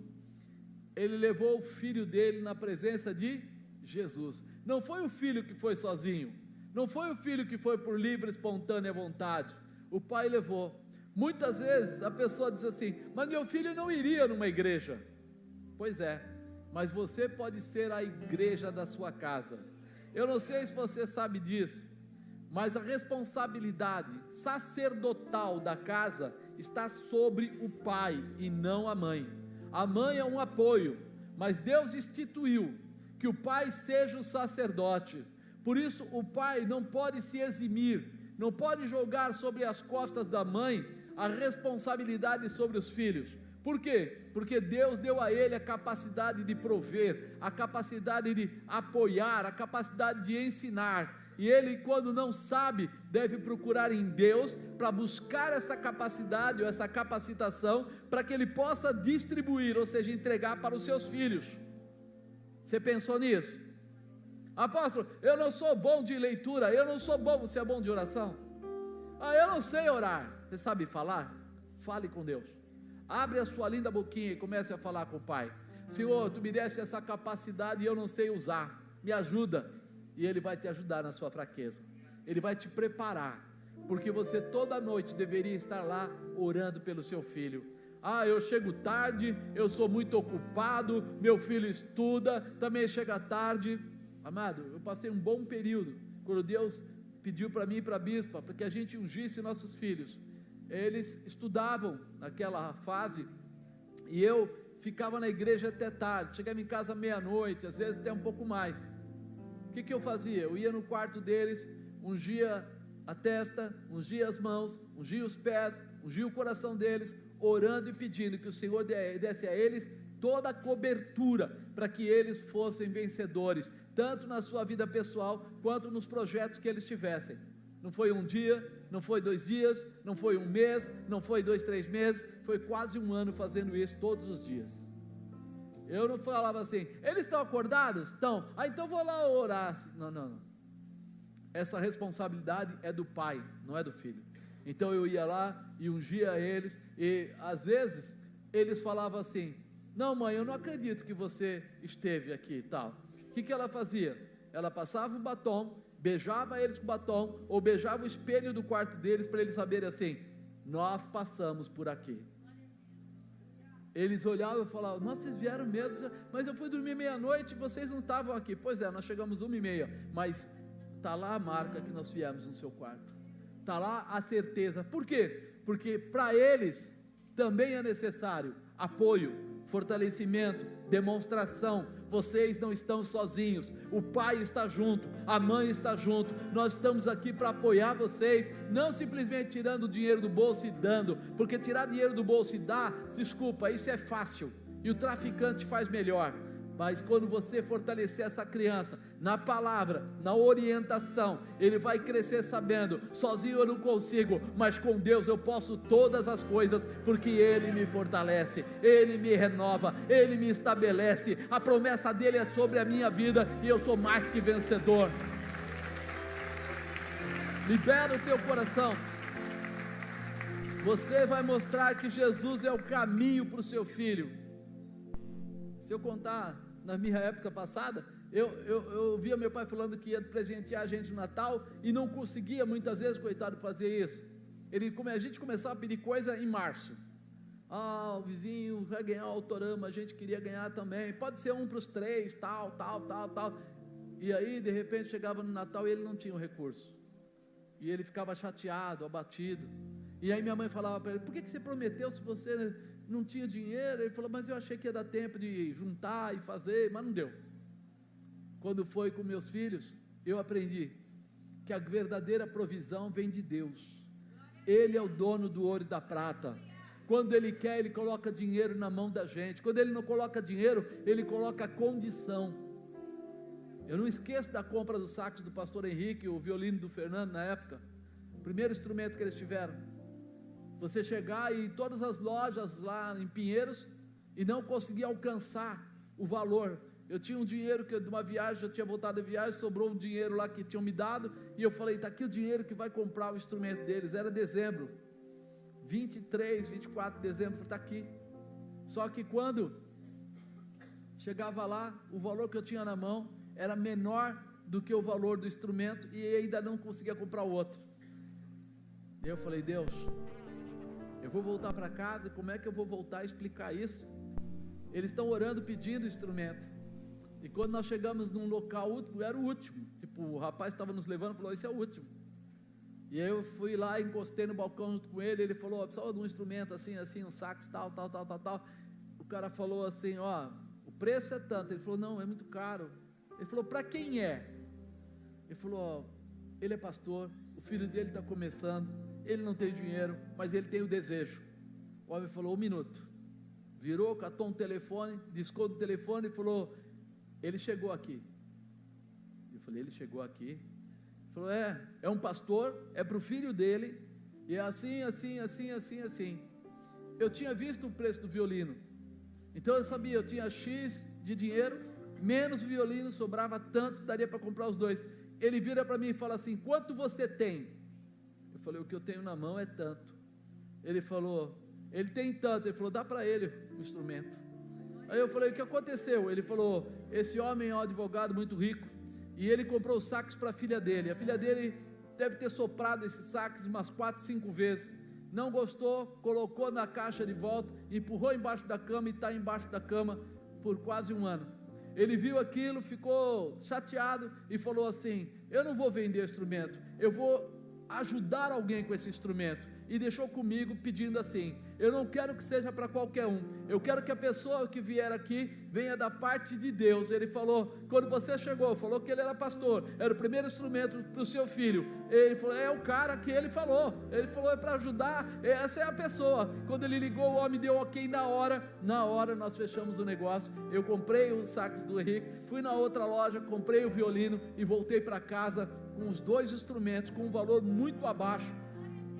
Ele levou o filho dele na presença de Jesus. Não foi o filho que foi sozinho, não foi o filho que foi por livre, espontânea vontade. O pai levou. Muitas vezes a pessoa diz assim: mas meu filho não iria numa igreja. Pois é, mas você pode ser a igreja da sua casa. Eu não sei se você sabe disso, mas a responsabilidade sacerdotal da casa está sobre o pai e não a mãe. A mãe é um apoio, mas Deus instituiu que o pai seja o sacerdote. Por isso o pai não pode se eximir, não pode jogar sobre as costas da mãe a responsabilidade sobre os filhos. Por quê? Porque Deus deu a ele a capacidade de prover, a capacidade de apoiar, a capacidade de ensinar, e ele, quando não sabe, deve procurar em Deus para buscar essa capacidade ou essa capacitação, para que ele possa distribuir, ou seja, entregar para os seus filhos. Você pensou nisso? Apóstolo, eu não sou bom de leitura, eu não sou bom. Você é bom de oração? Eu não sei orar. Você sabe falar? Fale com Deus. Abre a sua linda boquinha e comece a falar com o pai. Senhor, tu me deste essa capacidade e eu não sei usar, me ajuda. E Ele vai te ajudar na sua fraqueza, Ele vai te preparar, porque você toda noite deveria estar lá orando pelo seu filho. Eu chego tarde, eu sou muito ocupado, meu filho estuda, também chega tarde. Amado, eu passei um bom período, quando Deus pediu para mim e para a bispa, para que a gente ungisse nossos filhos. Eles estudavam naquela fase, e eu ficava na igreja até tarde, chegava em casa meia-noite, às vezes até um pouco mais. O que eu fazia? Eu ia no quarto deles, ungia a testa, ungia as mãos, ungia os pés, ungia o coração deles, orando e pedindo que o Senhor desse a eles toda a cobertura, para que eles fossem vencedores, tanto na sua vida pessoal, quanto nos projetos que eles tivessem. Não foi um dia, não foi 2 dias, não foi um mês, não foi 2, 3 meses, foi quase um ano fazendo isso todos os dias. Eu não falava assim, eles estão acordados? Estão, então vou lá orar. Não. Essa responsabilidade é do pai, não é do filho. Então eu ia lá e ungia eles, e às vezes eles falavam assim, não mãe, eu não acredito que você esteve aqui e tal. O que ela fazia? Ela passava o batom, beijava eles com o batom, ou beijava o espelho do quarto deles, para eles saberem assim, nós passamos por aqui. Eles olhavam e falavam, nossa, vocês vieram mesmo, mas eu fui dormir meia-noite e vocês não estavam aqui. Pois é, nós chegamos 1h30, mas está lá a marca que nós viemos no seu quarto, está lá a certeza. Por quê? Porque para eles também é necessário apoio, fortalecimento, demonstração. Vocês não estão sozinhos, o pai está junto, a mãe está junto, nós estamos aqui para apoiar vocês, não simplesmente tirando o dinheiro do bolso e dando, porque tirar dinheiro do bolso e dar, desculpa, isso é fácil, e o traficante faz melhor. Mas quando você fortalecer essa criança na palavra, na orientação, ele vai crescer sabendo, sozinho eu não consigo, mas com Deus eu posso todas as coisas, porque Ele me fortalece, Ele me renova, Ele me estabelece, a promessa dEle é sobre a minha vida, e eu sou mais que vencedor. Libera o teu coração, você vai mostrar que Jesus é o caminho para o seu filho. Se eu contar, na minha época passada, eu via meu pai falando que ia presentear a gente no Natal, e não conseguia muitas vezes, coitado, fazer isso. A gente começava a pedir coisa em março. O vizinho vai ganhar o Autorama, a gente queria ganhar também, pode ser um para os 3, tal. E aí de repente chegava no Natal e ele não tinha o recurso, e ele ficava chateado, abatido. E aí minha mãe falava para ele, por que você prometeu se você não tinha dinheiro? Ele falou, mas eu achei que ia dar tempo de juntar e fazer, mas não deu. Quando foi com meus filhos, eu aprendi que a verdadeira provisão vem de Deus. Ele é o dono do ouro e da prata. Quando Ele quer, Ele coloca dinheiro na mão da gente. Quando Ele não coloca dinheiro, Ele coloca condição. Eu não esqueço da compra do sax do pastor Henrique, o violino do Fernando na época, o primeiro instrumento que eles tiveram. Você chegar em todas as lojas lá em Pinheiros e não conseguir alcançar o valor. Eu tinha um dinheiro de uma viagem, eu tinha voltado de viagem, sobrou um dinheiro lá que tinham me dado, e eu falei, está aqui o dinheiro que vai comprar o instrumento deles. Era dezembro, 23, 24 de dezembro, está aqui. Só que quando chegava lá, o valor que eu tinha na mão era menor do que o valor do instrumento, e ainda não conseguia comprar o outro. E eu falei, Deus, eu vou voltar para casa, como é que eu vou voltar a explicar isso? Eles estão orando pedindo o instrumento, e quando nós chegamos num local último, era o último, tipo, o rapaz estava nos levando e falou, esse é o último. E eu fui lá, encostei no balcão junto com ele, ele falou, precisava de um instrumento assim, um sax, tal. O cara falou assim, o preço é tanto. Ele falou, não, é muito caro. Ele falou, para quem é? Ele falou, ele é pastor, o filho dele está começando, ele não tem dinheiro, mas ele tem o desejo. O homem falou, 1 minuto, virou, catou um telefone, discou do telefone e falou, ele chegou aqui. Eu falei, ele chegou aqui? Ele falou, é um pastor, é para o filho dele, e é assim. Eu tinha visto o preço do violino, então eu sabia, eu tinha X de dinheiro, menos o violino, sobrava tanto, daria para comprar os dois. Ele vira para mim e fala assim, quanto você tem? Eu falei, o que eu tenho na mão é tanto. Ele falou, ele tem tanto. Ele falou, dá para ele o instrumento. Aí eu falei: o que aconteceu? Ele falou: esse homem é um advogado muito rico, e ele comprou os saques para a filha dele. A filha dele deve ter soprado esses saques umas 4, 5 vezes, não gostou, colocou na caixa de volta, empurrou embaixo da cama, e está embaixo da cama por quase 1 ano. Ele viu aquilo, ficou chateado e falou assim: eu não vou vender instrumento, eu vou ajudar alguém com esse instrumento. E deixou comigo pedindo assim: eu não quero que seja para qualquer um, eu quero que a pessoa que vier aqui venha da parte de Deus. Ele falou: quando você chegou, falou que ele era pastor, era o primeiro instrumento para o seu filho. Ele falou: é o cara que ele falou é para ajudar, essa é a pessoa. Quando ele ligou, o homem deu ok na hora nós fechamos o negócio. Eu comprei os saques do Henrique, fui na outra loja, comprei o violino e voltei para casa com os 2 instrumentos, com um valor muito abaixo.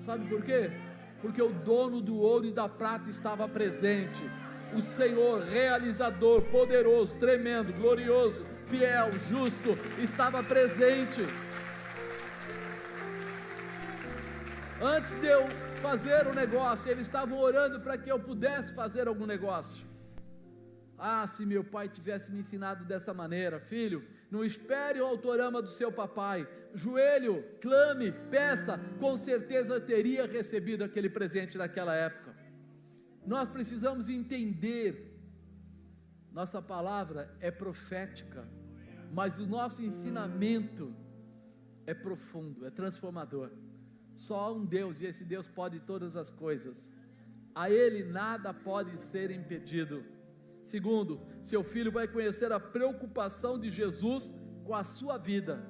Sabe por quê? Porque o dono do ouro e da prata estava presente. O Senhor realizador, poderoso, tremendo, glorioso, fiel, justo, estava presente. Antes de eu fazer o negócio, eles estavam orando para que eu pudesse fazer algum negócio. Ah, se meu pai tivesse me ensinado dessa maneira: filho, não espere o autorama do seu papai, joelho, clame, peça, com certeza eu teria recebido aquele presente naquela época. Nós precisamos entender, nossa palavra é profética, mas o nosso ensinamento é profundo, é transformador. Só há um Deus, e esse Deus pode todas as coisas, a Ele nada pode ser impedido. Segundo, seu filho vai conhecer a preocupação de Jesus com a sua vida.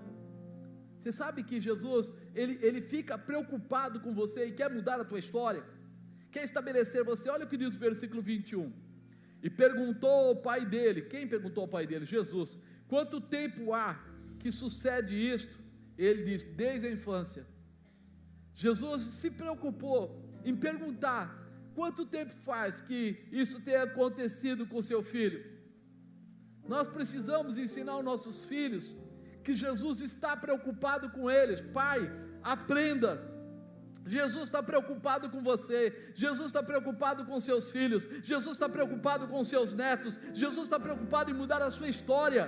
Você sabe que Jesus, ele fica preocupado com você e quer mudar a tua história, quer estabelecer você. Olha o que diz o versículo 21, e perguntou ao pai dele. Quem perguntou ao pai dele? Jesus. Quanto tempo há que sucede isto? Ele diz: desde a infância. Jesus se preocupou em perguntar: quanto tempo faz que isso tenha acontecido com seu filho? Nós precisamos ensinar aos nossos filhos que Jesus está preocupado com eles. Pai, aprenda. Jesus está preocupado com você. Jesus está preocupado com seus filhos. Jesus está preocupado com seus netos. Jesus está preocupado em mudar a sua história.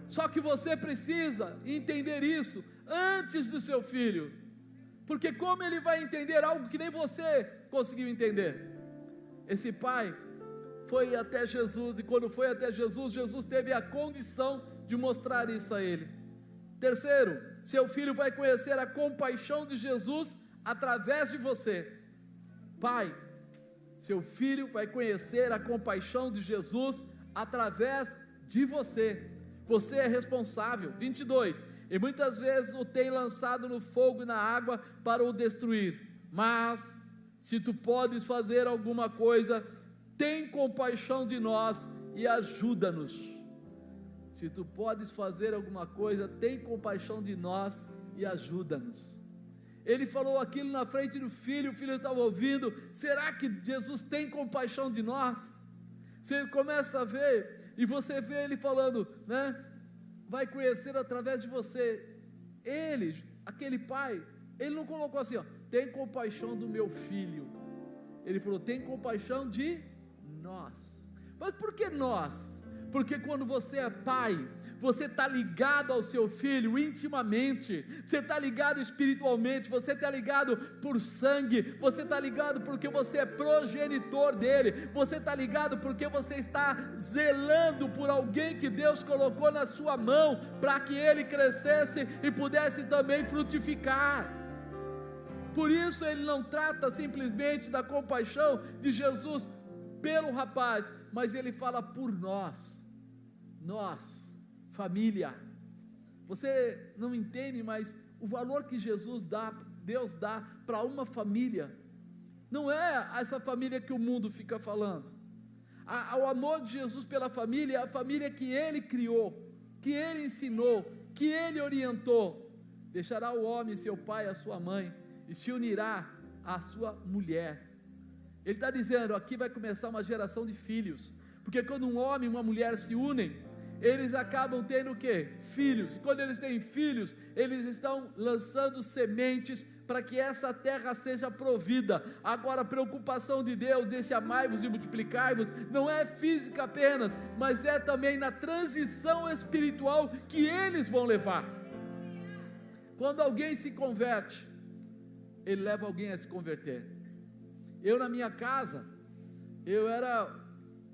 Só que você precisa entender isso antes do seu filho, porque como ele vai entender algo que nem você conseguiu entender? Esse pai foi até Jesus, e quando foi até Jesus, Jesus teve a condição de mostrar isso a ele. Terceiro, seu filho vai conhecer a compaixão de Jesus através de você. Pai, seu filho vai conhecer a compaixão de Jesus através de você. Você é responsável. 22, e muitas vezes o tem lançado no fogo e na água para o destruir, mas se tu podes fazer alguma coisa, tem compaixão de nós e ajuda-nos. Se tu podes fazer alguma coisa, tem compaixão de nós e ajuda-nos. Ele falou aquilo na frente do filho, o filho estava ouvindo. Será que Jesus tem compaixão de nós? Você começa a ver, e você vê ele falando, né? Vai conhecer através de você. Ele, aquele pai, ele não colocou assim, ó, tem compaixão do meu filho. Ele falou, tem compaixão de nós. Mas por que nós? Porque quando você é pai, você está ligado ao seu filho intimamente, você está ligado espiritualmente, você está ligado por sangue, você está ligado porque você é progenitor dele, você está ligado porque você está zelando por alguém que Deus colocou na sua mão, para que ele crescesse e pudesse também frutificar. Por isso ele não trata simplesmente da compaixão de Jesus pelo rapaz, mas ele fala por nós, família. Você não entende, mas o valor que Jesus dá, Deus dá para uma família, não é essa família que o mundo fica falando. O amor de Jesus pela família é a família que Ele criou, que Ele ensinou, que Ele orientou. Deixará o homem seu pai e a sua mãe, e se unirá à sua mulher. Ele está dizendo, aqui vai começar uma geração de filhos, porque quando um homem e uma mulher se unem, eles acabam tendo o quê? Filhos. E quando eles têm filhos, eles estão lançando sementes para que essa terra seja provida. Agora a preocupação de Deus desse amai-vos e multiplicai-vos não é física apenas, mas é também na transição espiritual que eles vão levar. Quando alguém se converte, ele leva alguém a se converter. Eu, na minha casa, eu era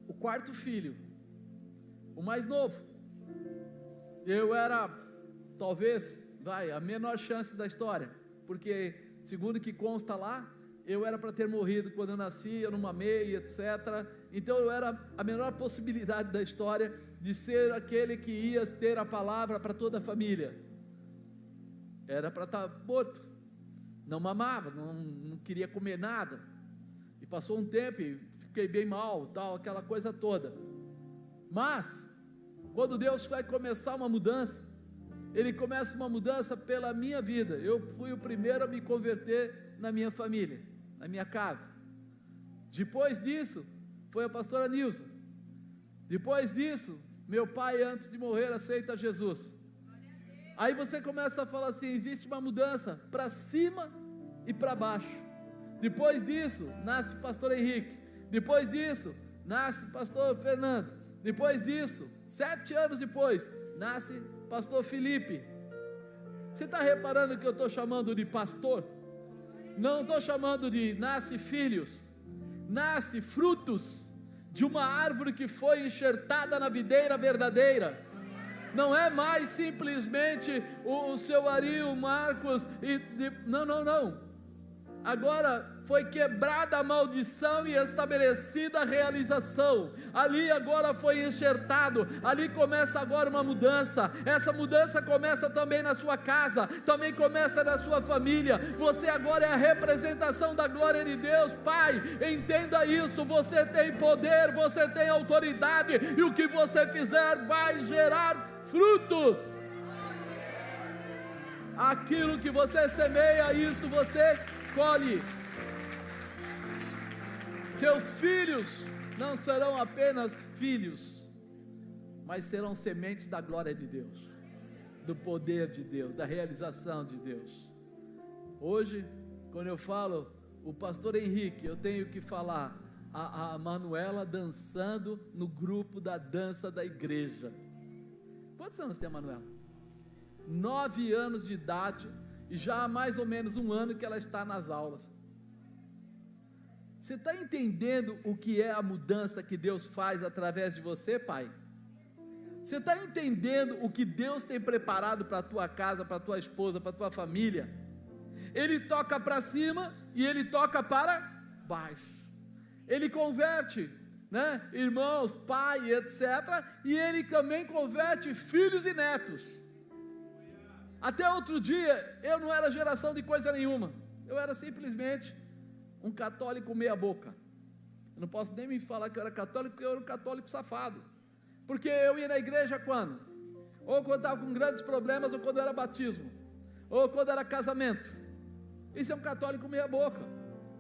o quarto filho, o mais novo. Eu era, talvez, a menor chance da história, porque, segundo o que consta lá, eu era para ter morrido quando eu nasci, eu não mamei, etc. Então eu era a menor possibilidade da história de ser aquele que ia ter a palavra para toda a família. Era para estar morto, não mamava, não queria comer nada, e passou um tempo e fiquei bem mal, tal, aquela coisa toda. Mas quando Deus vai começar uma mudança, Ele começa uma mudança pela minha vida. Eu fui o primeiro a me converter na minha família, na minha casa. Depois disso, foi a pastora Nilson. Depois disso, meu pai, antes de morrer, aceita Jesus. Aí você começa a falar assim, existe uma mudança para cima e para baixo. Depois disso, nasce o pastor Henrique. Depois disso, nasce o pastor Fernando. Depois disso, 7 anos depois, nasce pastor Felipe. Você está reparando que eu estou chamando de pastor? Não estou chamando de nasce filhos, nasce frutos de uma árvore que foi enxertada na videira verdadeira. Não é mais simplesmente o seu Ari, o Marcos, não. Agora foi quebrada a maldição e estabelecida a realização. Ali agora foi enxertado. Ali começa agora uma mudança. Essa mudança começa também na sua casa, também começa na sua família. Você agora é a representação da glória de Deus. Pai, entenda isso. Você tem poder, você tem autoridade, e o que você fizer vai gerar frutos. Aquilo que você semeia, isso você colhe. Seus filhos não serão apenas filhos, mas serão sementes da glória de Deus, do poder de Deus, da realização de Deus. Hoje, quando eu falo o pastor Henrique, eu tenho que falar a Manuela dançando no grupo da dança da igreja. Quantos anos tem a Manuela? 9 anos de idade, e já há mais ou menos 1 ano que ela está nas aulas. Você está entendendo o que é a mudança que Deus faz através de você, pai? Você está entendendo o que Deus tem preparado para a tua casa, para a tua esposa, para a tua família? Ele toca para cima e Ele toca para baixo. Ele converte, né, irmãos, pai, etc. E Ele também converte filhos e netos. Até outro dia, eu não era geração de coisa nenhuma. Eu era simplesmente um católico meia boca. Eu não posso nem me falar que eu era católico, porque eu era um católico safado. Porque eu ia na igreja quando? Ou quando estava com grandes problemas, ou quando era batismo, ou quando era casamento. Isso é um católico meia boca.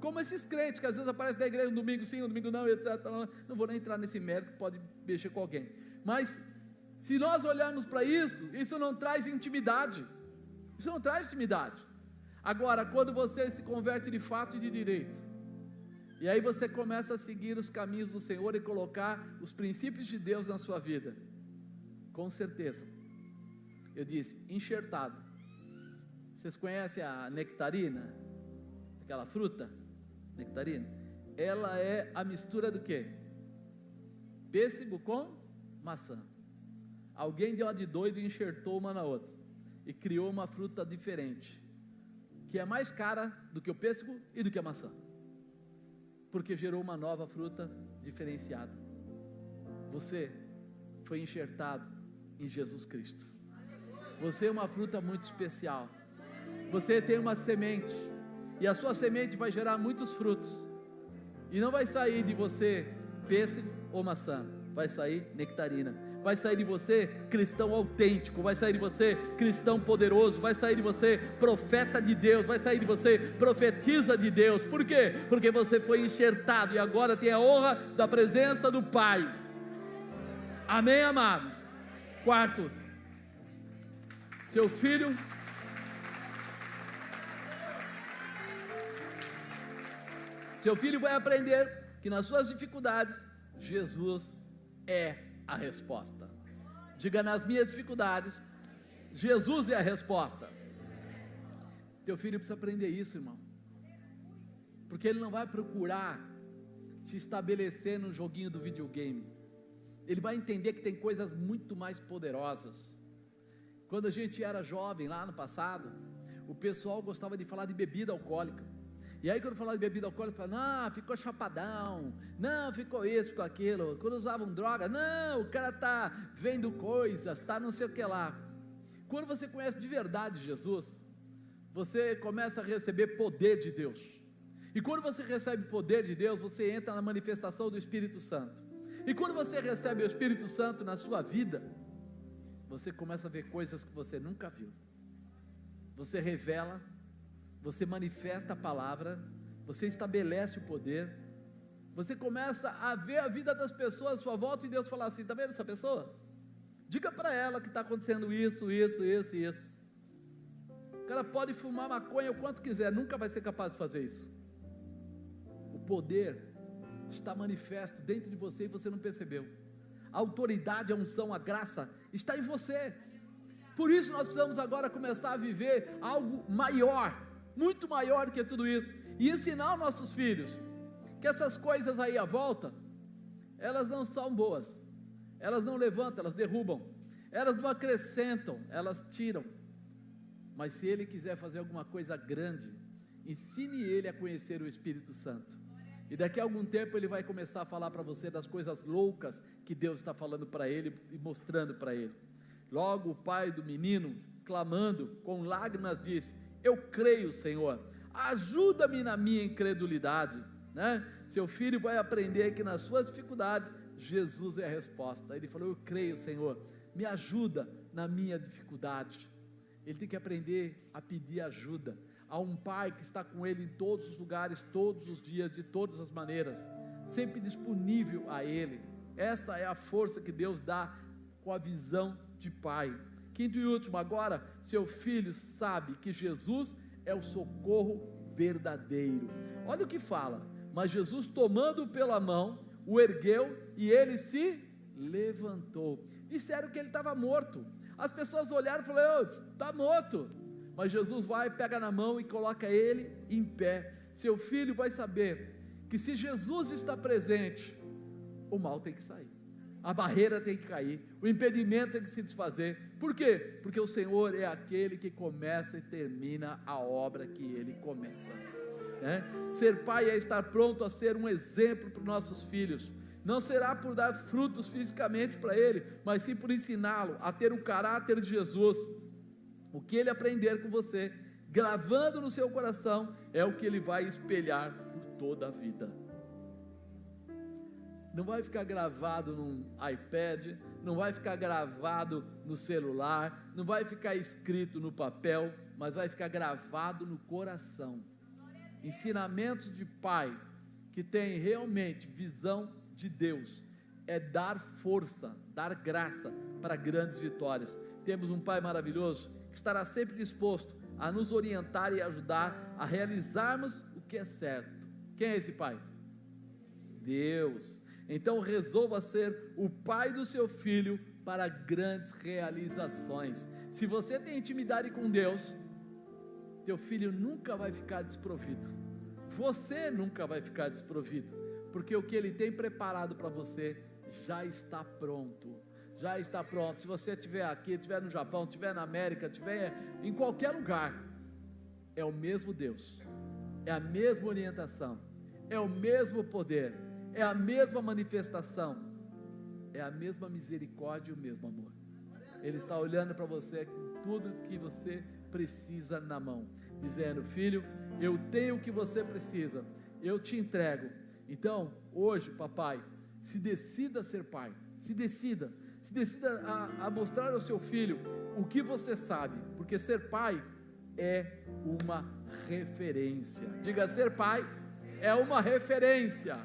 Como esses crentes que às vezes aparecem na igreja no domingo sim, no domingo não, etc. Não vou nem entrar nesse mérito, que pode mexer com alguém. Mas se nós olharmos para isso, isso não traz intimidade. Isso não traz intimidade. Agora, quando você se converte de fato e de direito, e aí você começa a seguir os caminhos do Senhor e colocar os princípios de Deus na sua vida, com certeza, eu disse, enxertado. Vocês conhecem a nectarina? Aquela fruta, nectarina? Ela é a mistura do quê? Pêssego com maçã. Alguém deu uma de doido e enxertou uma na outra, e criou uma fruta diferente, que é mais cara do que o pêssego e do que a maçã, porque gerou uma nova fruta diferenciada. Você foi enxertado em Jesus Cristo. Você é uma fruta muito especial. Você tem uma semente, e a sua semente vai gerar muitos frutos, e não vai sair de você pêssego ou maçã, vai sair nectarina. Vai sair de você cristão autêntico, vai sair de você cristão poderoso, vai sair de você profeta de Deus, vai sair de você profetiza de Deus. Por quê? Porque você foi enxertado e agora tem a honra da presença do Pai. Amém, amado? Quarto, seu filho Seu filho vai aprender que nas suas dificuldades, Jesus é a resposta. Diga: nas minhas dificuldades, Jesus é a resposta. Teu filho precisa aprender isso, irmão, porque ele não vai procurar se estabelecer no joguinho do videogame. Ele vai entender que tem coisas muito mais poderosas. Quando a gente era jovem, lá no passado, o pessoal gostava de falar de bebida alcoólica. E aí quando falava de bebida alcoólica, falava: não, ficou chapadão, não, ficou isso, ficou aquilo. Quando usavam droga, não, o cara está vendo coisas, está não sei o que lá. Quando você conhece de verdade Jesus, você começa a receber poder de Deus. E quando você recebe poder de Deus, você entra na manifestação do Espírito Santo. E quando você recebe o Espírito Santo na sua vida, você começa a ver coisas que você nunca viu. Você revela, você manifesta a palavra, você estabelece o poder, você começa a ver a vida das pessoas à sua volta, e Deus fala assim: está vendo essa pessoa? Diga para ela que está acontecendo isso. O cara pode fumar maconha o quanto quiser, nunca vai ser capaz de fazer isso. O poder está manifesto dentro de você e você não percebeu. A autoridade, a unção, a graça está em você. Por isso nós precisamos agora começar a viver algo maior, muito maior que tudo isso, e ensinar aos nossos filhos que essas coisas aí à volta, elas não são boas, elas não levantam, elas derrubam, elas não acrescentam, elas tiram. Mas se ele quiser fazer alguma coisa grande, ensine ele a conhecer o Espírito Santo, e daqui a algum tempo ele vai começar a falar para você das coisas loucas que Deus está falando para ele e mostrando para ele. Logo o pai do menino, clamando com lágrimas, disse: eu creio, Senhor, ajuda-me na minha incredulidade, né? Seu filho vai aprender que nas suas dificuldades, Jesus é a resposta. Ele falou: eu creio, Senhor, me ajuda na minha dificuldade. Ele tem que aprender a pedir ajuda a um pai que está com ele em todos os lugares, todos os dias, de todas as maneiras, sempre disponível a ele. Esta é a força que Deus dá com a visão de pai. Quinto e último, agora seu filho sabe que Jesus é o socorro verdadeiro. Olha o que fala: mas Jesus, tomando-o pela mão, o ergueu e ele se levantou. Disseram que ele estava morto. As pessoas olharam e falaram: está morto. Mas Jesus vai, pega na mão e coloca ele em pé. Seu filho vai saber que se Jesus está presente, o mal tem que sair, a barreira tem que cair, o impedimento tem que se desfazer. Por quê? Porque o Senhor é aquele que começa e termina a obra que ele começa, né? Ser pai é estar pronto a ser um exemplo para os nossos filhos. Não será por dar frutos fisicamente para ele, mas sim por ensiná-lo a ter o caráter de Jesus. O que ele aprender com você, gravando no seu coração, é o que ele vai espelhar por toda a vida. Não vai ficar gravado num iPad, não vai ficar gravado no celular, não vai ficar escrito no papel, mas vai ficar gravado no coração. Ensinamentos de pai que tem realmente visão de Deus é dar força, dar graça para grandes vitórias. Temos um pai maravilhoso que estará sempre disposto a nos orientar e ajudar a realizarmos o que é certo. Quem é esse pai? Deus. Então resolva ser o pai do seu filho para grandes realizações. Se você tem intimidade com Deus, teu filho nunca vai ficar desprovido, você nunca vai ficar desprovido, porque o que ele tem preparado para você já está pronto. Já está pronto. Se você estiver aqui, estiver no Japão, estiver na América, estiver em qualquer lugar, é o mesmo Deus, é a mesma orientação, é o mesmo poder, é a mesma manifestação, é a mesma misericórdia e o mesmo amor. Ele está olhando para você com tudo que você precisa na mão, dizendo: filho, eu tenho o que você precisa, eu te entrego. Então hoje, papai, se decida a ser pai, se decida a mostrar ao seu filho o que você sabe, porque ser pai é uma referência. Diga: ser pai é uma referência.